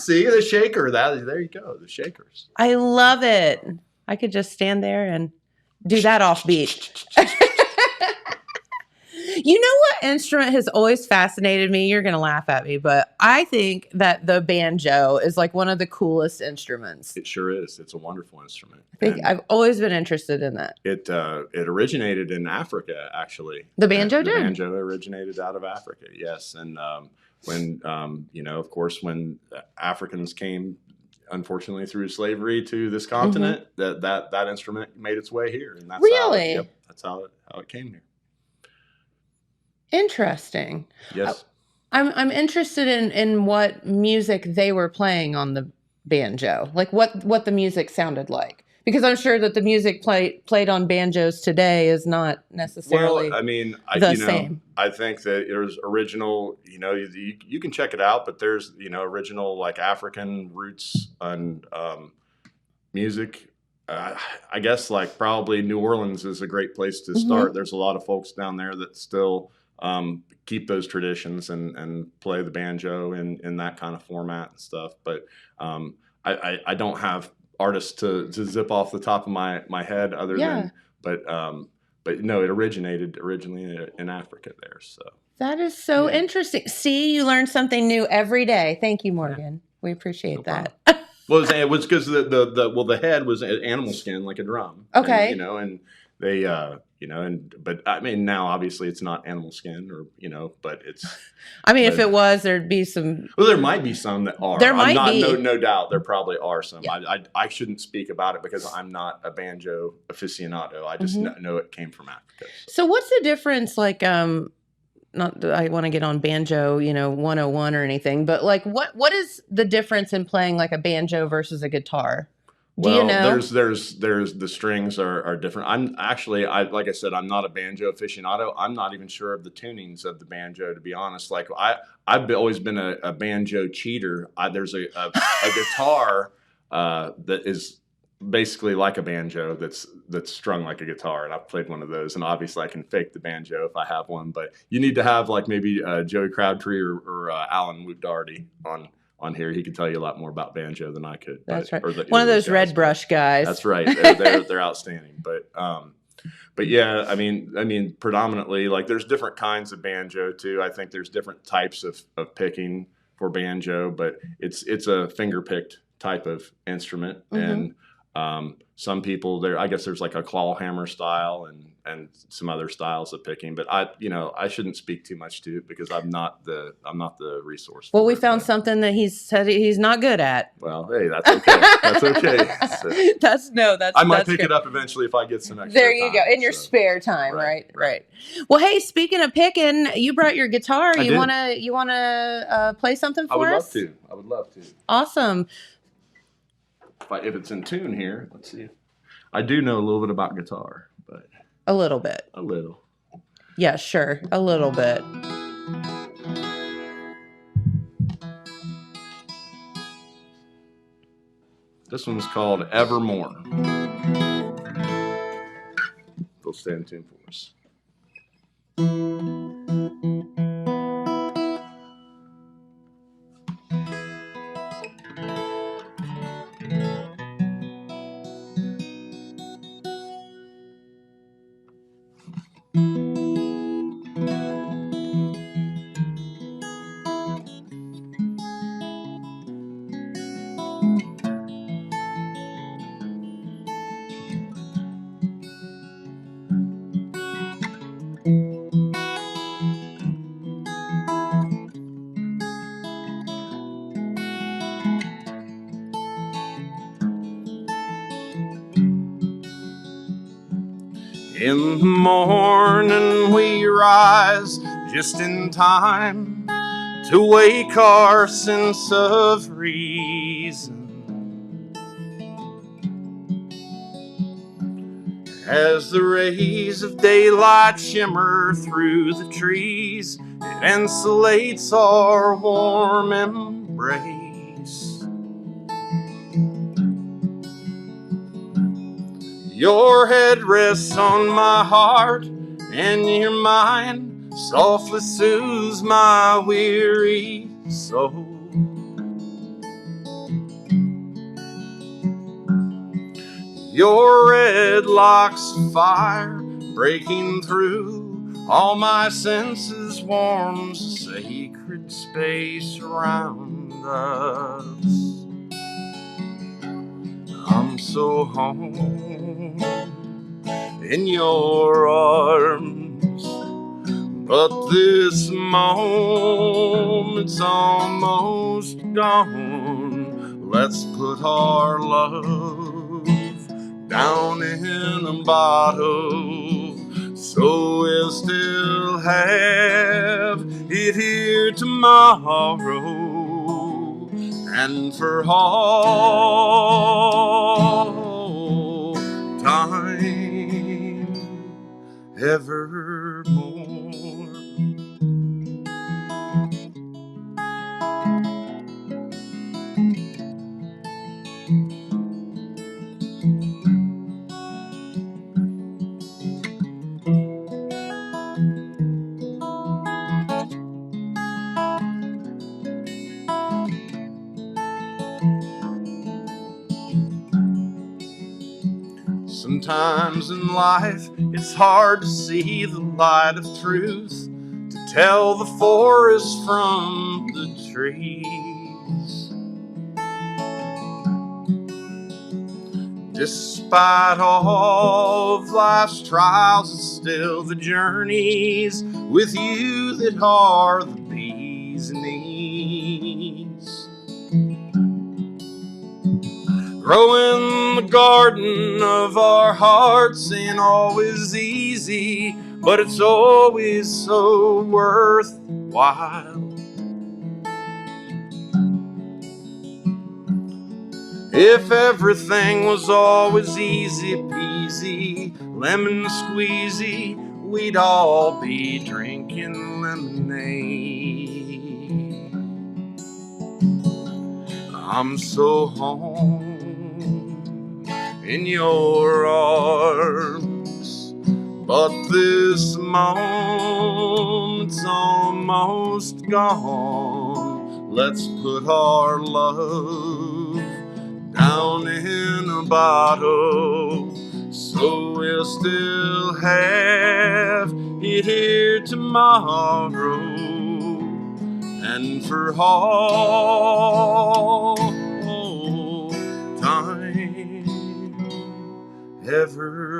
[SPEAKER 10] See, the shaker. There you go, the shakers.
[SPEAKER 9] I love it. I could just stand there and do that offbeat. You know what instrument has always fascinated me? You're going to laugh at me, but I think that the banjo is like one of the coolest instruments.
[SPEAKER 10] It sure is. It's a wonderful instrument.
[SPEAKER 9] I've always been interested in that.
[SPEAKER 10] It originated in Africa, actually.
[SPEAKER 9] The banjo did?
[SPEAKER 10] The banjo originated out of Africa, yes. And when, of course, when Africans came, unfortunately, through slavery to this continent, that instrument made its way here. And that's
[SPEAKER 9] really?
[SPEAKER 10] That's how it came here.
[SPEAKER 9] Interesting.
[SPEAKER 10] Yes.
[SPEAKER 9] I'm interested in what music they were playing on the banjo, like what the music sounded like, because I'm sure that the music played on banjos today is not necessarily same.
[SPEAKER 10] I think that there's original, you can check it out, but there's, original like African roots and music. I guess like probably New Orleans is a great place to start. There's a lot of folks down there that still keep those traditions and play the banjo in that kind of format and stuff. But I don't have artists to zip off the top of my head other than, but no, it originated originally in Africa there. So
[SPEAKER 9] that is so interesting. See, you learn something new every day. Thank you, Morgan. We appreciate that.
[SPEAKER 10] Well, it was because the head was animal skin, like a drum.
[SPEAKER 9] Okay.
[SPEAKER 10] And they, but I mean, now obviously it's not animal skin but it's.
[SPEAKER 9] I mean, if it was, there'd be some.
[SPEAKER 10] Well, there might be some that are.
[SPEAKER 9] There might be.
[SPEAKER 10] No doubt there probably are some.
[SPEAKER 9] Yeah.
[SPEAKER 10] I shouldn't speak about it because I'm not a banjo aficionado. I just know it came from Africa.
[SPEAKER 9] So what's the difference, like, not that I want to get on banjo, 101 or anything, but like what is the difference in playing like a banjo versus a guitar? Do you know?
[SPEAKER 10] There's the strings are different. I'm actually, like I said, I'm not a banjo aficionado. I'm not even sure of the tunings of the banjo, to be honest. Like I've always been a banjo cheater. There's a guitar that is basically like a banjo that's strung like a guitar, and I've played one of those, and obviously I can fake the banjo if I have one, but you need to have like maybe Joey Crabtree or Alan Wood-Darty on here. He could tell you a lot more about banjo than I could.
[SPEAKER 9] That's right. One of those red brush guys.
[SPEAKER 10] That's right. They're outstanding. But yeah, I mean, predominantly, like there's different kinds of banjo too. I think there's different types of picking for banjo, but it's a finger picked type of instrument, and some people I guess there's like a claw hammer style and some other styles of picking, but I shouldn't speak too much to it because I'm not the resource.
[SPEAKER 9] Well, we found something that he said he's not good at.
[SPEAKER 10] Well, hey, that's okay. That's okay. So, I might pick it up eventually if I get some extra.
[SPEAKER 9] There you go, in your spare time, right? Well, hey, speaking of picking, you brought your guitar. You wanna play something for us?
[SPEAKER 10] I would love to.
[SPEAKER 9] Awesome.
[SPEAKER 10] If it's in tune here, let's see. I do know a little bit about guitar, but
[SPEAKER 9] a little bit.
[SPEAKER 10] A little.
[SPEAKER 9] Yeah, sure. A little bit.
[SPEAKER 10] This one's called Evermore. They'll stay in tune for us.
[SPEAKER 11] In the morning we rise just in time to wake our sense of reason. As the rays of daylight shimmer through the trees, it insulates our warm embrace. Your head rests on my heart, and your mind softly soothes my weary soul. Your red locks of fire breaking through all my senses warms a sacred space around us. I'm so home in your arms, but this moment's almost gone. Let's put our love down in a bottle, so we'll still have it here tomorrow and for all time evermore. Sometimes in life it's hard to see the light of truth, to tell the forest from the trees. Despite all of life's trials, it's still the journeys with you that are the bee's knees. Growing the garden of our hearts ain't always easy, but it's always so worthwhile. If everything was always easy peasy, lemon squeezy, we'd all be drinking lemonade. I'm so home in your arms, but this moment's almost gone. Let's put our love down in a bottle, so we'll still have it here tomorrow and for all time evermore.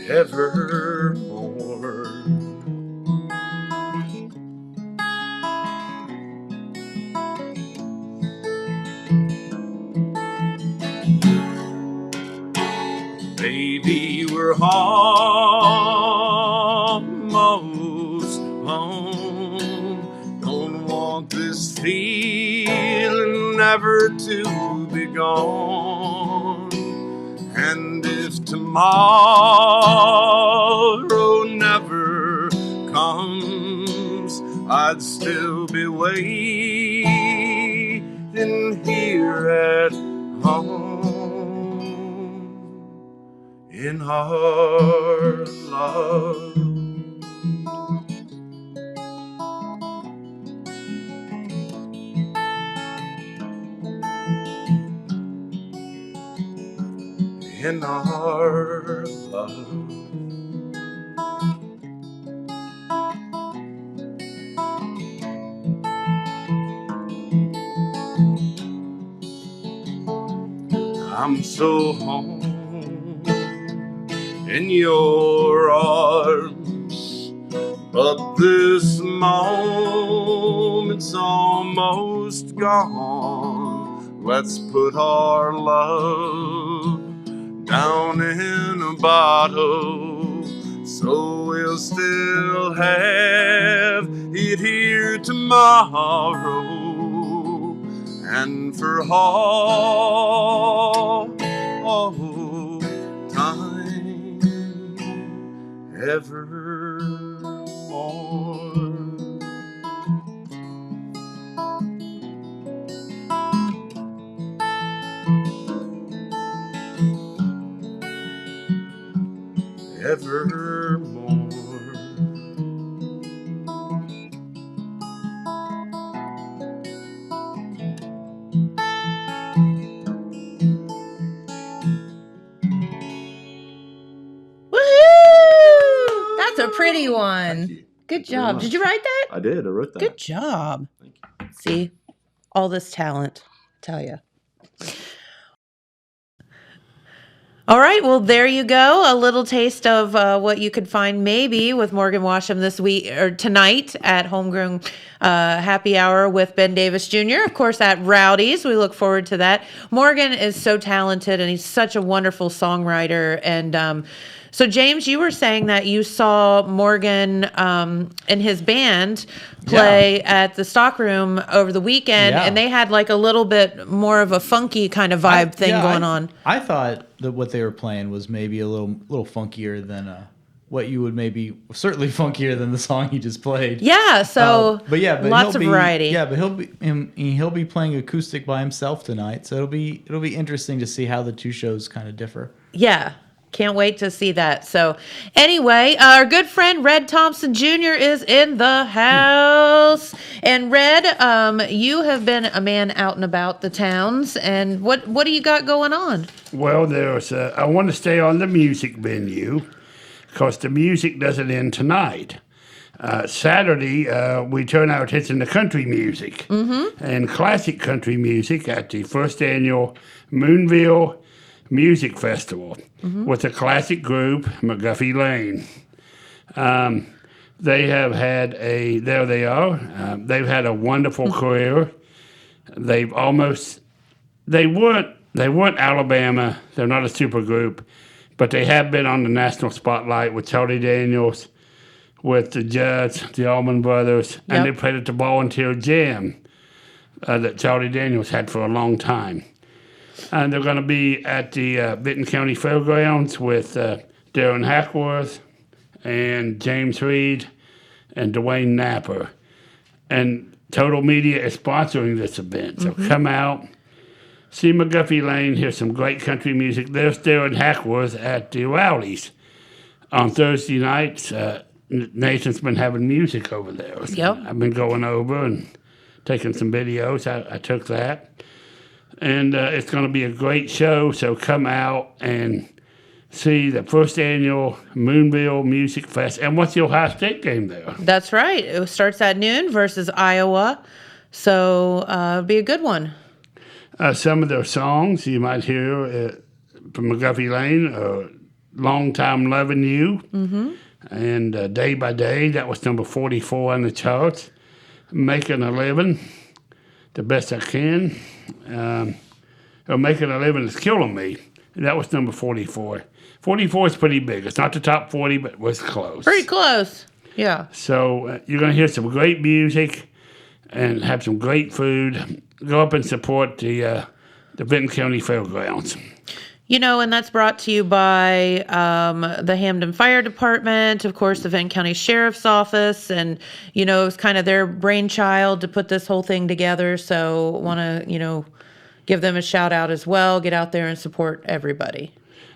[SPEAKER 11] Evermore. Baby, we're almost home. Don't want this feeling never to be gone. And if tomorrow never comes, I'd still be waiting here at home in our love. In our love. I'm so home in your arms, but this moment's almost gone. Let's put our love down in a bottle, so we'll still have it here tomorrow, and for all time evermore. Evermore.
[SPEAKER 9] Woohoo! That's a pretty one. Good job. Did you write that?
[SPEAKER 10] I did. I wrote that.
[SPEAKER 9] Good job.
[SPEAKER 10] Thank you.
[SPEAKER 9] See, all this talent, I tell you. All right, well, there you go. A little taste of what you could find maybe with Morgan Washman this week or tonight at Homegrown Happy Hour with Ben Davis Jr. Of course, at Rowdy's. We look forward to that. Morgan is so talented, and he's such a wonderful songwriter. And so, James, you were saying that you saw Morgan and his band play at the Stockroom over the weekend, and they had like a little bit more of a funky kind of vibe going on.
[SPEAKER 8] I thought that what they were playing was maybe a little funkier than what you would certainly funkier than the song he just played.
[SPEAKER 9] Yeah, so
[SPEAKER 8] but
[SPEAKER 9] lots of variety.
[SPEAKER 8] Yeah, but he'll be playing acoustic by himself tonight, so it'll be interesting to see how the two shows kind of differ.
[SPEAKER 9] Yeah. Can't wait to see that. So anyway, our good friend Red Thompson Jr. is in the house. And Red, you have been a man out and about the towns. And what do you got going on?
[SPEAKER 7] Well, I want to stay on the music venue because the music doesn't end tonight. Saturday, we turn our attention to country music and classic country music at the first annual Moonville Music Festival with a classic group, McGuffey Lane. They have had they've had a wonderful career. They weren't Alabama. They're not a super group, but they have been on the national spotlight with Charlie Daniels, with the Judds, the Allman Brothers, and they played at the Volunteer Jam that Charlie Daniels had for a long time. And they're going to be at the Vinton County Fairgrounds with Darren Hackworth and James Reed and Dwayne Napper. And Total Media is sponsoring this event. So come out, see McGuffey Lane, hear some great country music. There's Darren Hackworth at the Rowdy's. On Thursday nights, Nathan's been having music over there. So I've been going over and taking some videos. I took that. And it's going to be a great show, so come out and see the first annual Moonville Music Fest. And what's the Ohio State game there?
[SPEAKER 9] That's right. It starts at noon versus Iowa, so it'll be a good one.
[SPEAKER 7] Some of their songs you might hear from McGuffey Lane, Long Time Loving You, and Day by Day, that was number 44 on the charts. Making a Living, The Best I Can. Making a Living is Killing Me. That was number 44. 44 is pretty big. It's not the top 40, but it was close.
[SPEAKER 9] Pretty close. Yeah.
[SPEAKER 7] So you're going to hear some great music and have some great food. Go up and support the Vinton County Fairgrounds.
[SPEAKER 9] You know, and that's brought to you by the Hamden Fire Department, of course, the Vinton County Sheriff's Office, and, you know, it's kind of their brainchild to put this whole thing together. So want to, you know, give them a shout out as well. Get out there and support everybody.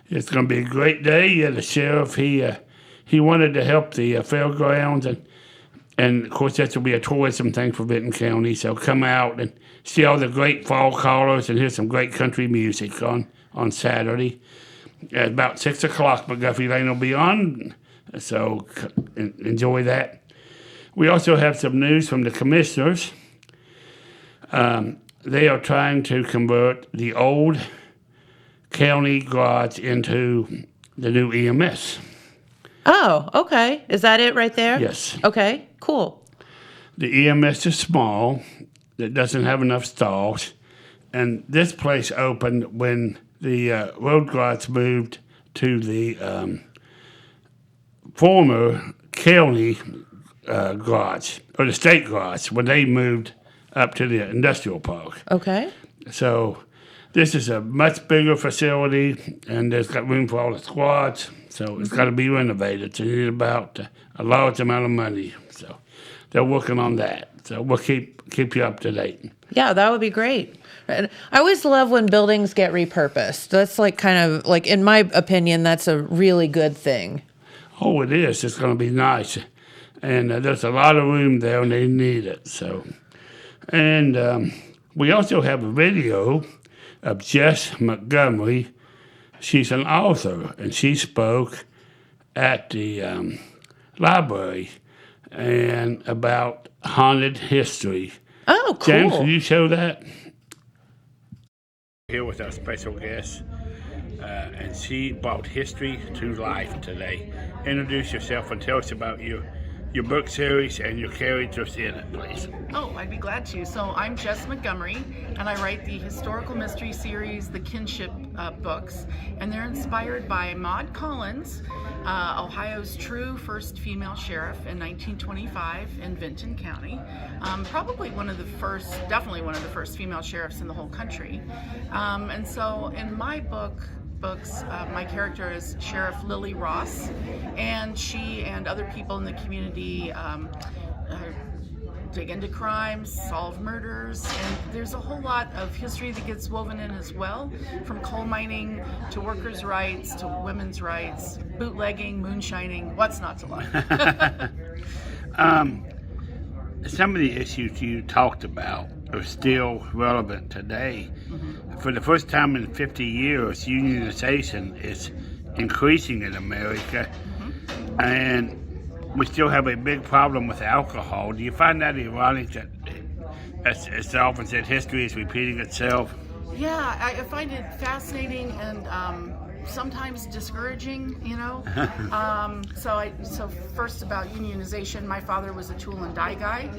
[SPEAKER 7] It's going to be a great day. Yeah, the sheriff, he wanted to help the fairgrounds, and of course, that will be a tourism thing for Vinton County. So come out and see all the great fall callers and hear some great country music on Saturday. At about 6 o'clock, McGuffey Lane will be on, so enjoy that. We also have some news from the commissioners. They are trying to convert the old county garage into the new EMS.
[SPEAKER 9] Oh, okay. Is that it right there?
[SPEAKER 7] Yes.
[SPEAKER 9] Okay, cool.
[SPEAKER 7] The EMS is small. It doesn't have enough stalls. And this place opened when the road garage moved to the former county garage, or the state garage, when they moved up to the industrial park.
[SPEAKER 9] Okay.
[SPEAKER 7] So this is a much bigger facility, and there's got room for all the squads. So it's got to be renovated. So you need about a large amount of money. So they're working on that. So we'll keep you up to date.
[SPEAKER 9] Yeah, that would be great. And I always love when buildings get repurposed. That's like kind of like, in my opinion, that's a really good thing.
[SPEAKER 7] Oh, it is. It's going to be nice. And there's a lot of room there, and they need it. So, and we also have a video of Jess Montgomery. She's an author, and she spoke at the library and about haunted history.
[SPEAKER 9] Oh, cool.
[SPEAKER 7] James, can you show that? Here with our special guest, and she brought history to life today. Introduce yourself and tell us about your book series and your characters in it, please.
[SPEAKER 12] Oh, I'd be glad to. So I'm Jess Montgomery, and I write the historical mystery series, the Kinship books, and they're inspired by Maud Collins, Ohio's true first female sheriff in 1925 in Vinton County. Probably definitely one of the first female sheriffs in the whole country. And so in my books, my character is Sheriff Lily Ross, and she and other people in the community dig into crimes, solve murders, and there's a whole lot of history that gets woven in as well, from coal mining to workers' rights to women's rights, bootlegging, moonshining, what's not to like.
[SPEAKER 7] Some of the issues you talked about are still relevant today. Mm-hmm. For the first time in 50 years, unionization is increasing in America, mm-hmm. and we still have a big problem with alcohol. Do you find that ironic that, as often said, history is repeating itself?
[SPEAKER 12] Yeah, I find it fascinating and sometimes discouraging, you know. So first about unionization, my father was a tool and die guy,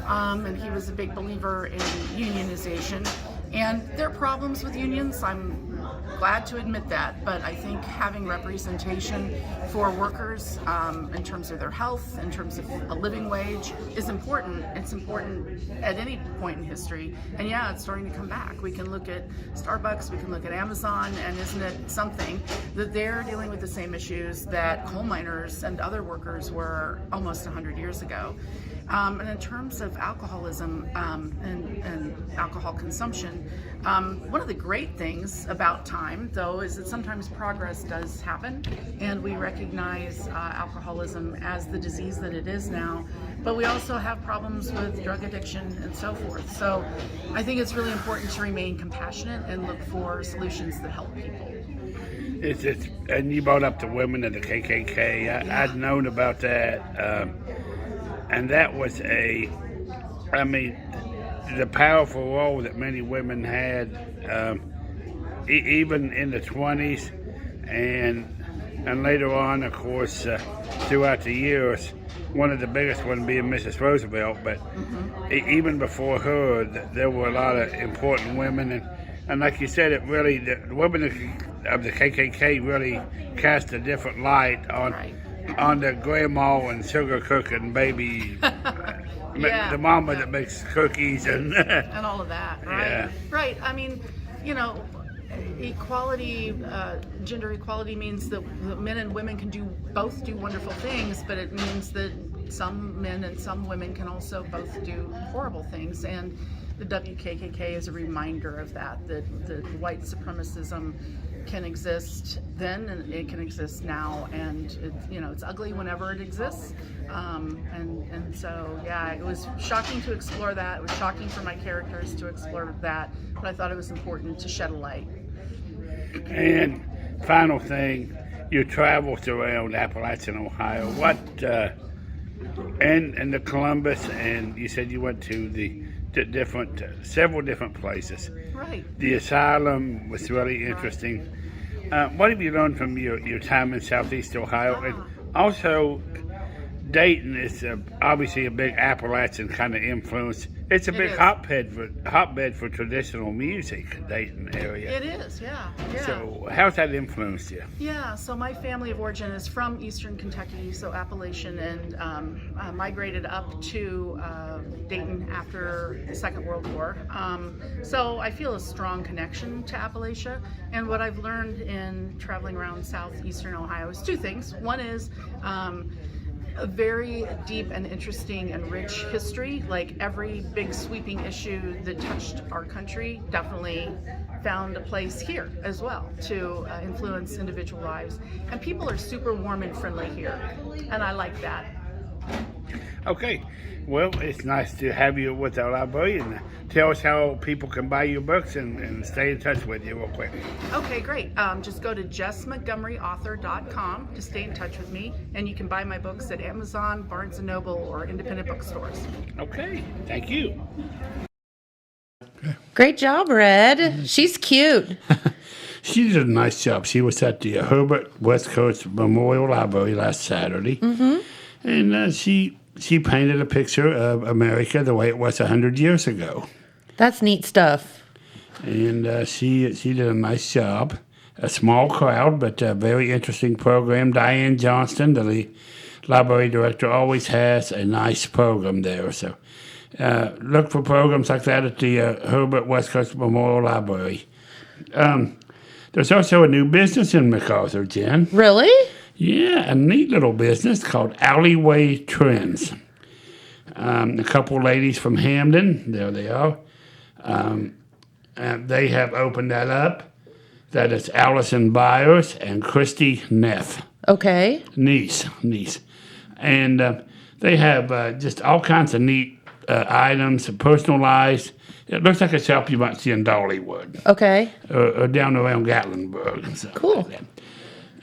[SPEAKER 12] and he was a big believer in unionization. And there are problems with unions, I'm glad to admit that, but I think having representation for workers in terms of their health, in terms of a living wage, is important. It's important at any point in history. And yeah, it's starting to come back. We can look at Starbucks, we can look at Amazon, and isn't it something that they're dealing with the same issues that coal miners and other workers were almost 100 years ago. And in terms of alcoholism and alcohol consumption, one of the great things about time, though, is that sometimes progress does happen, and we recognize alcoholism as the disease that it is now, but we also have problems with drug addiction and so forth. So I think it's really important to remain compassionate and look for solutions that help people.
[SPEAKER 7] And you brought up the women of the KKK. I'd known about that. And that was the powerful role that many women had, even in the 20s, and later on, of course, throughout the years. One of the biggest one being Mrs. Roosevelt, but mm-hmm. even before her, there were a lot of important women, and like you said, it really, the women of the KKK really cast a different light on. Right. On the grandma and sugar cooking baby, the mama that makes cookies and
[SPEAKER 12] all of that, right?
[SPEAKER 7] Yeah.
[SPEAKER 12] Right. I mean, you know, equality, gender equality means that men and women can both do wonderful things, but it means that some men and some women can also both do horrible things. And the WKKK is a reminder of that white supremacism can exist then and it can exist now, and it's ugly whenever it exists, and so yeah, it was shocking to explore that. It was shocking for my characters to explore that, but I thought it was important to shed a light.
[SPEAKER 7] And final thing, your travels around Appalachian, Ohio, what and the Columbus, and you said you went to the several different places.
[SPEAKER 12] Right.
[SPEAKER 7] The asylum was really interesting. What have you learned from your time in Southeast Ohio? And Also, Dayton is obviously a big Appalachian kind of influence. It's a big hotbed for traditional music, Dayton area.
[SPEAKER 12] It is, yeah.
[SPEAKER 7] So how's that influenced you?
[SPEAKER 12] Yeah, so my family of origin is from Eastern Kentucky, so Appalachian, and migrated up to Dayton after the Second World War. So I feel a strong connection to Appalachia, and what I've learned in traveling around southeastern Ohio is two things. One is a very deep and interesting and rich history. Like every big sweeping issue that touched our country definitely found a place here as well to influence individual lives. And people are super warm and friendly here, and I like that.
[SPEAKER 7] Okay, well, it's nice to have you with our librarian. Tell us how people can buy your books and stay in touch with you real quick.
[SPEAKER 12] Okay, great. Just go to jessmontgomeryauthor.com to stay in touch with me, and you can buy my books at Amazon, Barnes & Noble, or independent bookstores.
[SPEAKER 7] Okay, thank you.
[SPEAKER 9] Great job, Red. She's cute.
[SPEAKER 7] She did a nice job. She was at the Herbert West Coast Memorial Library last Saturday, and she painted a picture of America the way it was 100 years ago.
[SPEAKER 9] That's neat stuff.
[SPEAKER 7] And she did a nice job. A small crowd, but a very interesting program. Diane Johnston, the library director, always has a nice program there. So look for programs like that at the Herbert West Coast Memorial Library. There's also a new business in MacArthur, Jen.
[SPEAKER 9] Really?
[SPEAKER 7] Yeah, a neat little business called Alleyway Trends. A couple ladies from Hamden, there they are. And they have opened that up. That is Allison Byers and Christy Neff.
[SPEAKER 9] Okay.
[SPEAKER 7] Niece. And they have just all kinds of neat items, personalized. It looks like a shop you might see in Dollywood.
[SPEAKER 9] Okay.
[SPEAKER 7] Or down around Gatlinburg. So
[SPEAKER 9] cool.
[SPEAKER 7] Like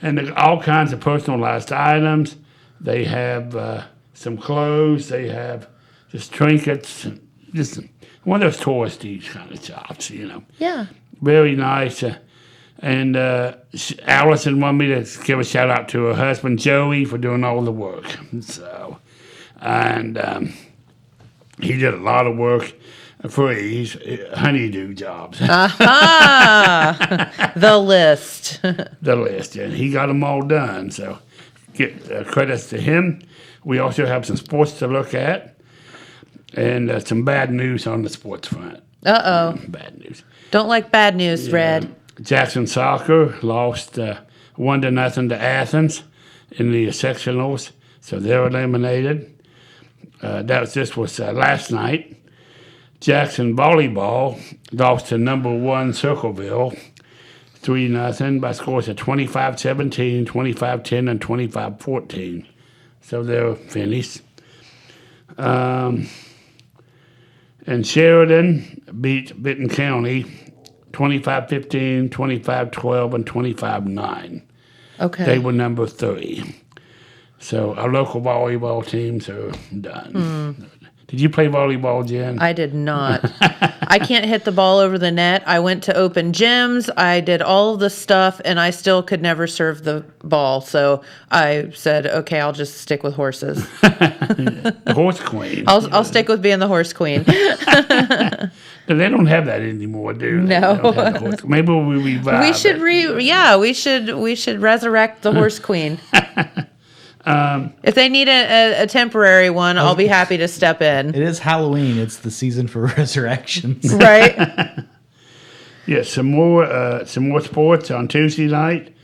[SPEAKER 7] and there's all kinds of personalized items. They have some clothes. They have just trinkets. Just one of those touristy kind of shops, you know.
[SPEAKER 9] Yeah.
[SPEAKER 7] Very nice. And Allison wanted me to give a shout out to her husband, Joey, for doing all the work. So, and he did a lot of work for these honeydew jobs.
[SPEAKER 9] Aha! The list.
[SPEAKER 7] The list, and he got them all done. So, get credits to him. We also have some sports to look at, and some bad news on the sports front.
[SPEAKER 9] Uh-oh.
[SPEAKER 7] Bad news.
[SPEAKER 9] Don't like bad news, Red.
[SPEAKER 7] Jackson Soccer lost 1-0 to Athens in the sectionals, so they're eliminated. This was last night. Jackson Volleyball lost to number 1 Circleville 3-0 by scores of 25-17, 25-10, and 25-14. So they're finished. And Sheridan beat Vinton County 25-15, 25-12, and 25-9.
[SPEAKER 9] Okay.
[SPEAKER 7] They were number 3. So our local volleyball teams are done. Did you play volleyball, Jen?
[SPEAKER 9] I did not. I can't hit the ball over the net. I went to open gyms. I did all of the stuff, and I still could never serve the ball. So I said, okay, I'll just stick with horses.
[SPEAKER 7] The horse queen.
[SPEAKER 9] I'll stick with being the horse queen.
[SPEAKER 7] They don't have that anymore, do they?
[SPEAKER 9] No.
[SPEAKER 7] They don't have the horse. Maybe we'll revive
[SPEAKER 9] We should
[SPEAKER 7] it.
[SPEAKER 9] we should resurrect the horse queen. If they need a temporary one, I'll be happy to step in.
[SPEAKER 8] It is Halloween. It's the season for resurrections.
[SPEAKER 9] Right?
[SPEAKER 7] Yeah, some more sports on Tuesday night.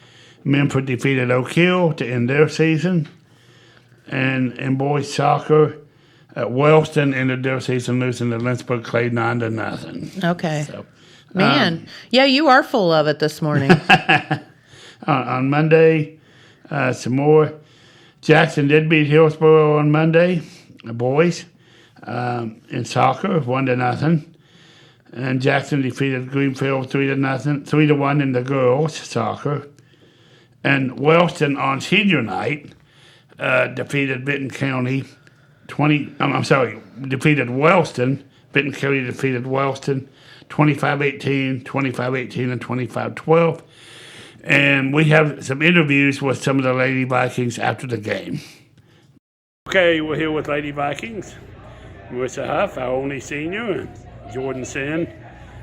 [SPEAKER 7] Memphis defeated Oak Hill to end their season. And in boys soccer, Wellston ended their season losing to Lynchburg Clay 9-0.
[SPEAKER 9] Okay.
[SPEAKER 7] So,
[SPEAKER 9] Man, yeah, you are full of it this morning.
[SPEAKER 7] on Monday, some more. Jackson did beat Hillsborough on Monday, the boys, in soccer, 1-0. And Jackson defeated Greenfield 3-1 in the girls soccer. And Wellston on senior night defeated Vinton County defeated Wellston. Vinton County defeated Wellston 25-18, 25-18, and 25-12. And we have some interviews with some of the Lady Vikings after the game. Okay, we're here with Lady Vikings. Marissa Huff, our only senior, and Jordan Sin.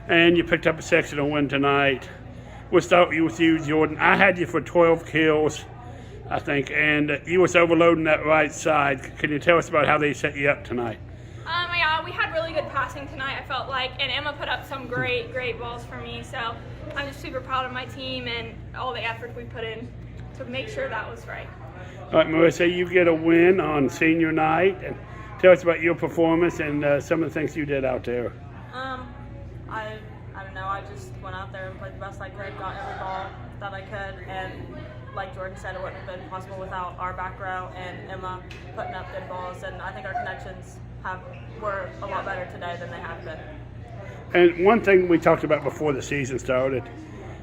[SPEAKER 7] And you picked up a sectional win tonight. We'll start with you, Jordan. I had you for 12 kills, I think, and you was overloading that right side. Can you tell us about how they set you up tonight?
[SPEAKER 13] Yeah, we had really good passing tonight, I felt like, and Emma put up some great balls for me, so I'm just super proud of my team and all the effort we put in to make sure that was right.
[SPEAKER 7] All right, Marissa, you get a win on senior night, and tell us about your performance and some of the things you did out there.
[SPEAKER 14] I don't know, I just went out there and played the best I could, got every ball that I could, and like Jordan said, it wouldn't have been possible without our back row and Emma putting up good balls, and I think our connections were a lot better today than they have been.
[SPEAKER 7] And one thing we talked about before the season started,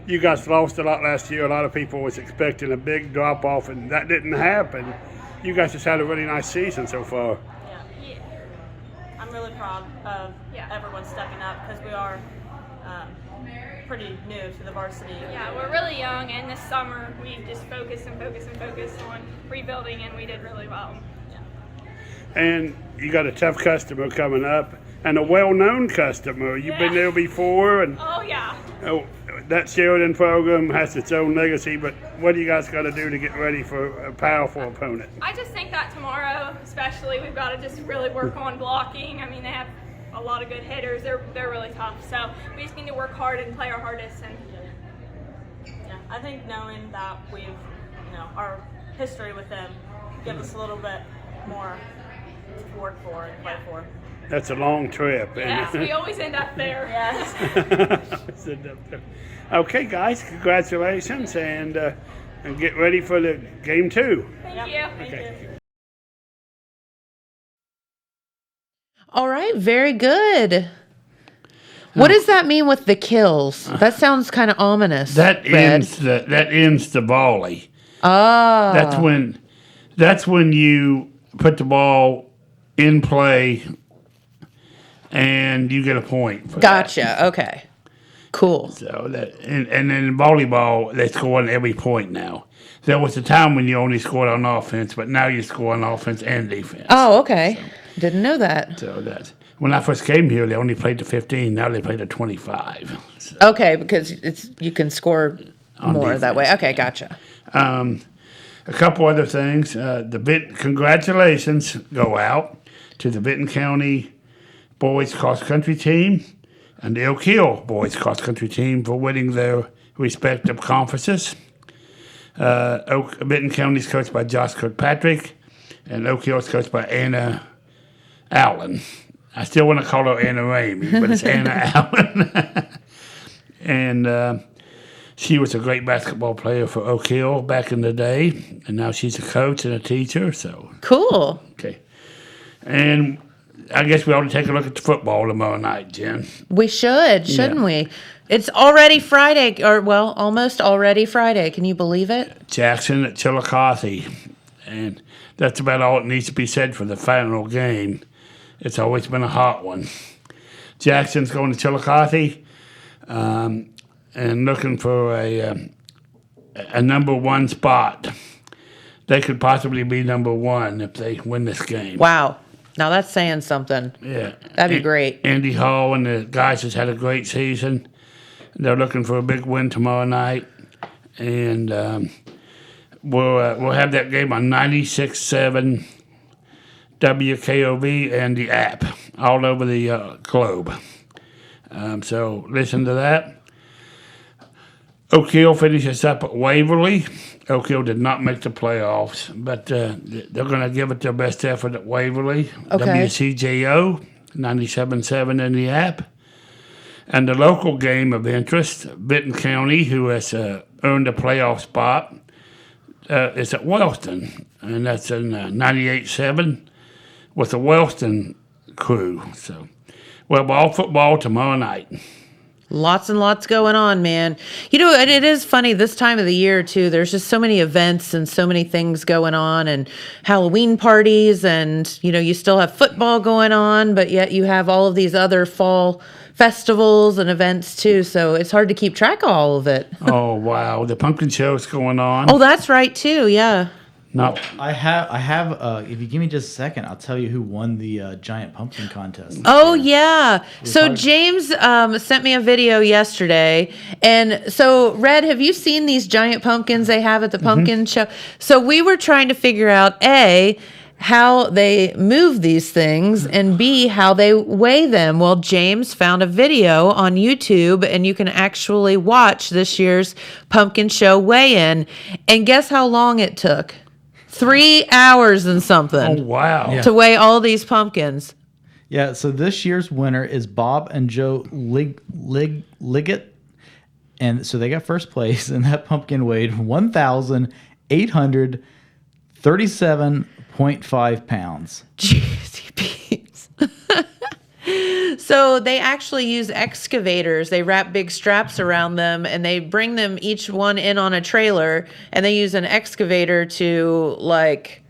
[SPEAKER 7] you guys lost a lot last year. A lot of people was expecting a big drop-off, and that didn't happen. You guys just had a really nice season so far.
[SPEAKER 14] Yeah. I'm really proud of everyone stepping up because we are pretty new to the varsity.
[SPEAKER 13] Yeah, we're really young, and this summer we just focused on rebuilding, and we did really well.
[SPEAKER 7] And you got a tough customer coming up, and a well-known customer. You've been there before, and
[SPEAKER 13] oh yeah.
[SPEAKER 7] Oh, that Sheridan program has its own legacy. But what do you guys got to do to get ready for a powerful opponent?
[SPEAKER 13] I just think that tomorrow, especially, we've got to just really work on blocking. I mean, they have a lot of good hitters. They're really tough. So we just need to work hard and play our hardest. And
[SPEAKER 14] I think knowing that we've, our history with them gives us a little bit more to work for and play for.
[SPEAKER 7] That's a long trip.
[SPEAKER 13] Yes, we always end up there.
[SPEAKER 14] Yes.
[SPEAKER 7] Okay, guys, congratulations, and get ready for the game 2.
[SPEAKER 13] Thank you. Okay.
[SPEAKER 9] All right, very good. What does that mean with the kills? That sounds kind of ominous.
[SPEAKER 7] That ends the volley.
[SPEAKER 9] Oh.
[SPEAKER 7] That's when you put the ball in play and you get a point for
[SPEAKER 9] Gotcha.
[SPEAKER 7] that.
[SPEAKER 9] Okay. Cool.
[SPEAKER 7] So and then in volleyball, they score on every point now. There was a time when you only scored on offense, but now you score on offense and defense.
[SPEAKER 9] Oh, okay. Didn't know that.
[SPEAKER 7] So that's when I first came here, they only played to 15. Now they play to 25. So.
[SPEAKER 9] Okay, because you can score
[SPEAKER 7] On
[SPEAKER 9] more
[SPEAKER 7] defense,
[SPEAKER 9] that way. Okay, gotcha.
[SPEAKER 7] A couple other things. Congratulations go out to the Vinton County boys cross country team and the Oak Hill boys cross country team for winning their respective conferences. Vinton County is coached by Josh Kirkpatrick, and Oak Hill is coached by Anna Allen. I still want to call her Anna Ramey, but it's Anna Allen. And she was a great basketball player for Oak Hill back in the day, and now she's a coach and a teacher. So
[SPEAKER 9] cool.
[SPEAKER 7] Okay, and I guess we ought to take a look at the football tomorrow night, Jen.
[SPEAKER 9] We shouldn't we? It's already Friday, almost already Friday. Can you believe it?
[SPEAKER 7] Jackson at Chillicothe, and that's about all that needs to be said for the final game. It's always been a hot one. Jackson's going to Chillicothe. And looking for a number 1 spot. They could possibly be number 1 if they win this game.
[SPEAKER 9] Wow. Now that's saying something.
[SPEAKER 7] Yeah.
[SPEAKER 9] That'd be great.
[SPEAKER 7] Andy Hall and the guys has had a great season. They're looking for a big win tomorrow night. And we'll have that game on 96.7 WKOV and the app all over the globe. So listen to that. Oak Hill finishes up at Waverly. Oak Hill did not make the playoffs, but they're going to give it their best effort at Waverly.
[SPEAKER 9] Okay.
[SPEAKER 7] WCJO, 97.7 in the app. And the local game of interest, Vinton County, who has earned a playoff spot, is at Wellston, and that's in 98.7 with the Wellston crew. So, all football tomorrow night.
[SPEAKER 9] Lots and lots going on, man. And it is funny this time of the year, too. There's just so many events and so many things going on, and Halloween parties, and, you still have football going on, but yet you have all of these other fall festivals and events too, so it's hard to keep track of all of it.
[SPEAKER 7] Oh wow, the pumpkin show's going on.
[SPEAKER 9] Oh, that's right too. Yeah.
[SPEAKER 7] No,
[SPEAKER 8] I have. If you give me just a second, I'll tell you who won the giant pumpkin contest.
[SPEAKER 9] Oh yeah. So James sent me a video yesterday, and so Red, have you seen these giant pumpkins they have at the pumpkin show? So we were trying to figure out how they move these things, and B, how they weigh them. Well, James found a video on YouTube, and you can actually watch this year's pumpkin show weigh-in. And guess how long it took? 3 hours and something.
[SPEAKER 7] Oh, wow.
[SPEAKER 9] To weigh all these pumpkins.
[SPEAKER 8] Yeah, so this year's winner is Bob and Joe Liggett. And so they got first place, and that pumpkin weighed 1,837.5 pounds.
[SPEAKER 9] GCPs. So they actually use excavators. They wrap big straps around them, and they bring them each one in on a trailer, and they use an excavator to like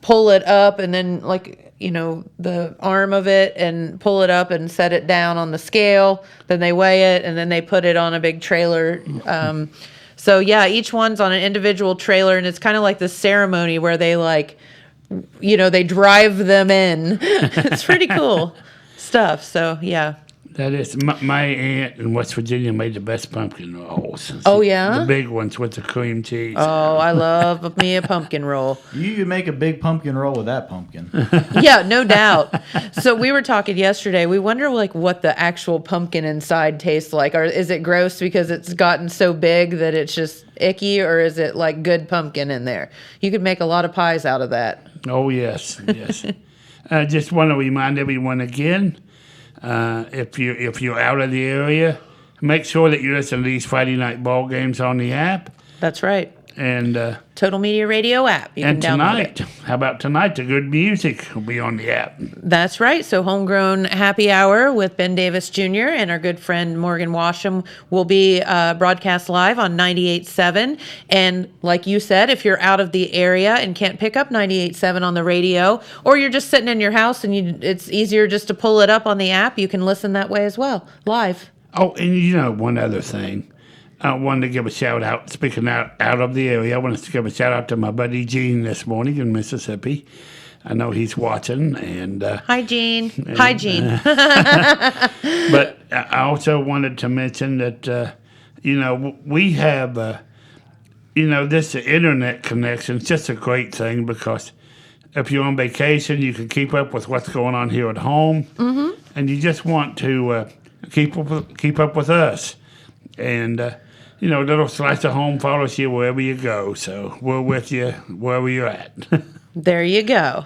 [SPEAKER 9] pull it up, and then like, you know, the arm of it, and pull it up and set it down on the scale. Then they weigh it, and then they put it on a big trailer. So yeah, each one's on an individual trailer, and it's kind of like the ceremony where they like, you know, they drive them in. It's pretty cool stuff. So yeah.
[SPEAKER 7] That is, my aunt in West Virginia made the best pumpkin rolls.
[SPEAKER 9] Oh, yeah?
[SPEAKER 7] The big ones with the cream cheese.
[SPEAKER 9] Oh, I love me a pumpkin roll.
[SPEAKER 8] You could make a big pumpkin roll with that pumpkin.
[SPEAKER 9] Yeah, no doubt. So we were talking yesterday. We wonder like what the actual pumpkin inside tastes like. Or is it gross because it's gotten so big that it's just icky, or is it like good pumpkin in there? You could make a lot of pies out of that.
[SPEAKER 7] Oh, yes, yes. I just want to remind everyone again, if you're out of the area, make sure that you listen to these Friday night ball games on the app.
[SPEAKER 9] That's right.
[SPEAKER 7] And
[SPEAKER 9] Total Media Radio app. You
[SPEAKER 7] and
[SPEAKER 9] can download
[SPEAKER 7] tonight,
[SPEAKER 9] it.
[SPEAKER 7] how about tonight? The good music will be on the app.
[SPEAKER 9] That's right. So Homegrown Happy Hour with Ben Davis Jr. and our good friend Morgan Washman will be broadcast live on 98.7. And like you said, if you're out of the area and can't pick up 98.7 on the radio, or you're just sitting in your house and it's easier just to pull it up on the app, you can listen that way as well, live.
[SPEAKER 7] Oh, and you know, one other thing. I wanted to give a shout out, speaking out of the area, I wanted to give a shout out to my buddy Gene this morning in Mississippi. I know he's watching. And
[SPEAKER 9] hi, Gene. Hi, Gene.
[SPEAKER 7] But I also wanted to mention that, you know, we have, you know, this internet connection is just a great thing, because if you're on vacation, you can keep up with what's going on here at home. Mm-hmm. And you just want to keep up with us. And, you know, little slice of home follows you wherever you go. So we're with you wherever you're at.
[SPEAKER 9] There you go.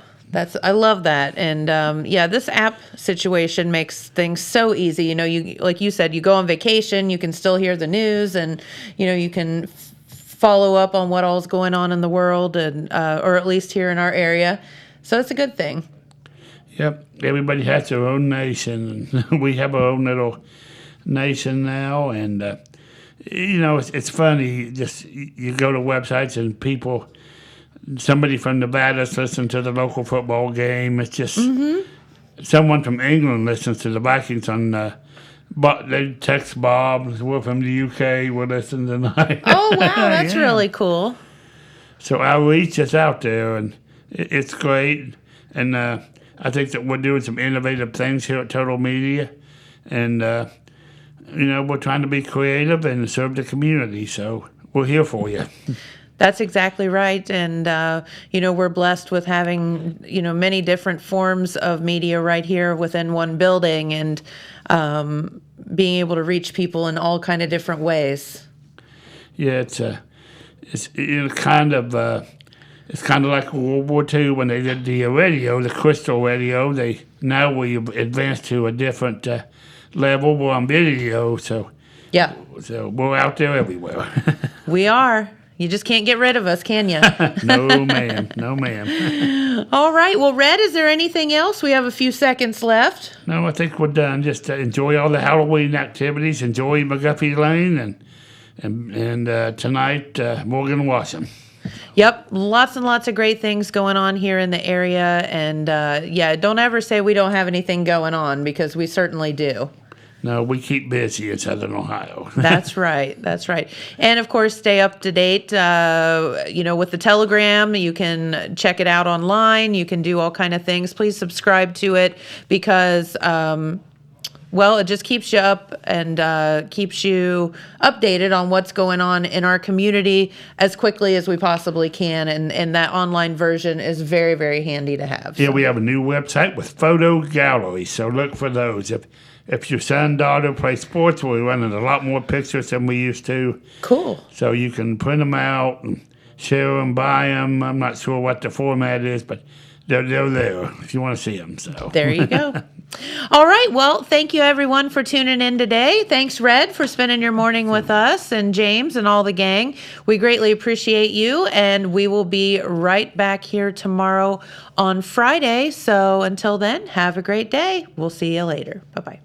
[SPEAKER 9] I love that. And yeah, this app situation makes things so easy. You know, you like you said, you go on vacation, you can still hear the news, and you know, you can follow up on what all's going on in the world, and or at least here in our area. So it's a good thing.
[SPEAKER 7] Yep. Everybody has their own nation, and we have our own little nation now. And you know, it's funny. Just you go to websites and people. Somebody from Nevada's listening to the local football game. It's just someone from England listens to the Vikings on. But they text Bob. We're from the UK. We're listening tonight.
[SPEAKER 9] Oh wow, that's really cool.
[SPEAKER 7] So our reach is out there, and it's great. And I think that we're doing some innovative things here at Total Media, and you know, we're trying to be creative and serve the community. So we're here for you.
[SPEAKER 9] That's exactly right. And, you know, we're blessed with having, you know, many different forms of media right here within one building, and being able to reach people in all kind of different ways.
[SPEAKER 7] Yeah, it's you know, kind of like World War II when they did the radio, the crystal radio. Now we advanced to a different level. We're on video, so
[SPEAKER 9] yeah.
[SPEAKER 7] So we're out there everywhere.
[SPEAKER 9] We are. You just can't get rid of us, can you?
[SPEAKER 7] No, ma'am. No, ma'am.
[SPEAKER 9] All right. Well, Red, is there anything else? We have a few seconds left.
[SPEAKER 7] No, I think we're done. Just enjoy all the Halloween activities. Enjoy McGuffey Lane, and tonight, Morgan Washman.
[SPEAKER 9] Yep, lots and lots of great things going on here in the area. And don't ever say we don't have anything going on, because we certainly do.
[SPEAKER 7] No, we keep busy in Southern Ohio.
[SPEAKER 9] That's right. That's right. And of course, stay up to date, with the Telegram. You can check it out online. You can do all kind of things. Please subscribe to it, because it just keeps you up and keeps you updated on what's going on in our community as quickly as we possibly can. And that online version is very, very handy to have.
[SPEAKER 7] Yeah, we have a new website with photo galleries, so look for those. If your son, daughter play sports, we're running a lot more pictures than we used to.
[SPEAKER 9] Cool.
[SPEAKER 7] So you can print them out and share them, buy them. I'm not sure what the format is, but they're there if you want to see them. So
[SPEAKER 9] there you go. All right. Well, thank you, everyone, for tuning in today. Thanks, Red, for spending your morning with us, and James and all the gang. We greatly appreciate you, and we will be right back here tomorrow on Friday. So until then, have a great day. We'll see you later. Bye-bye.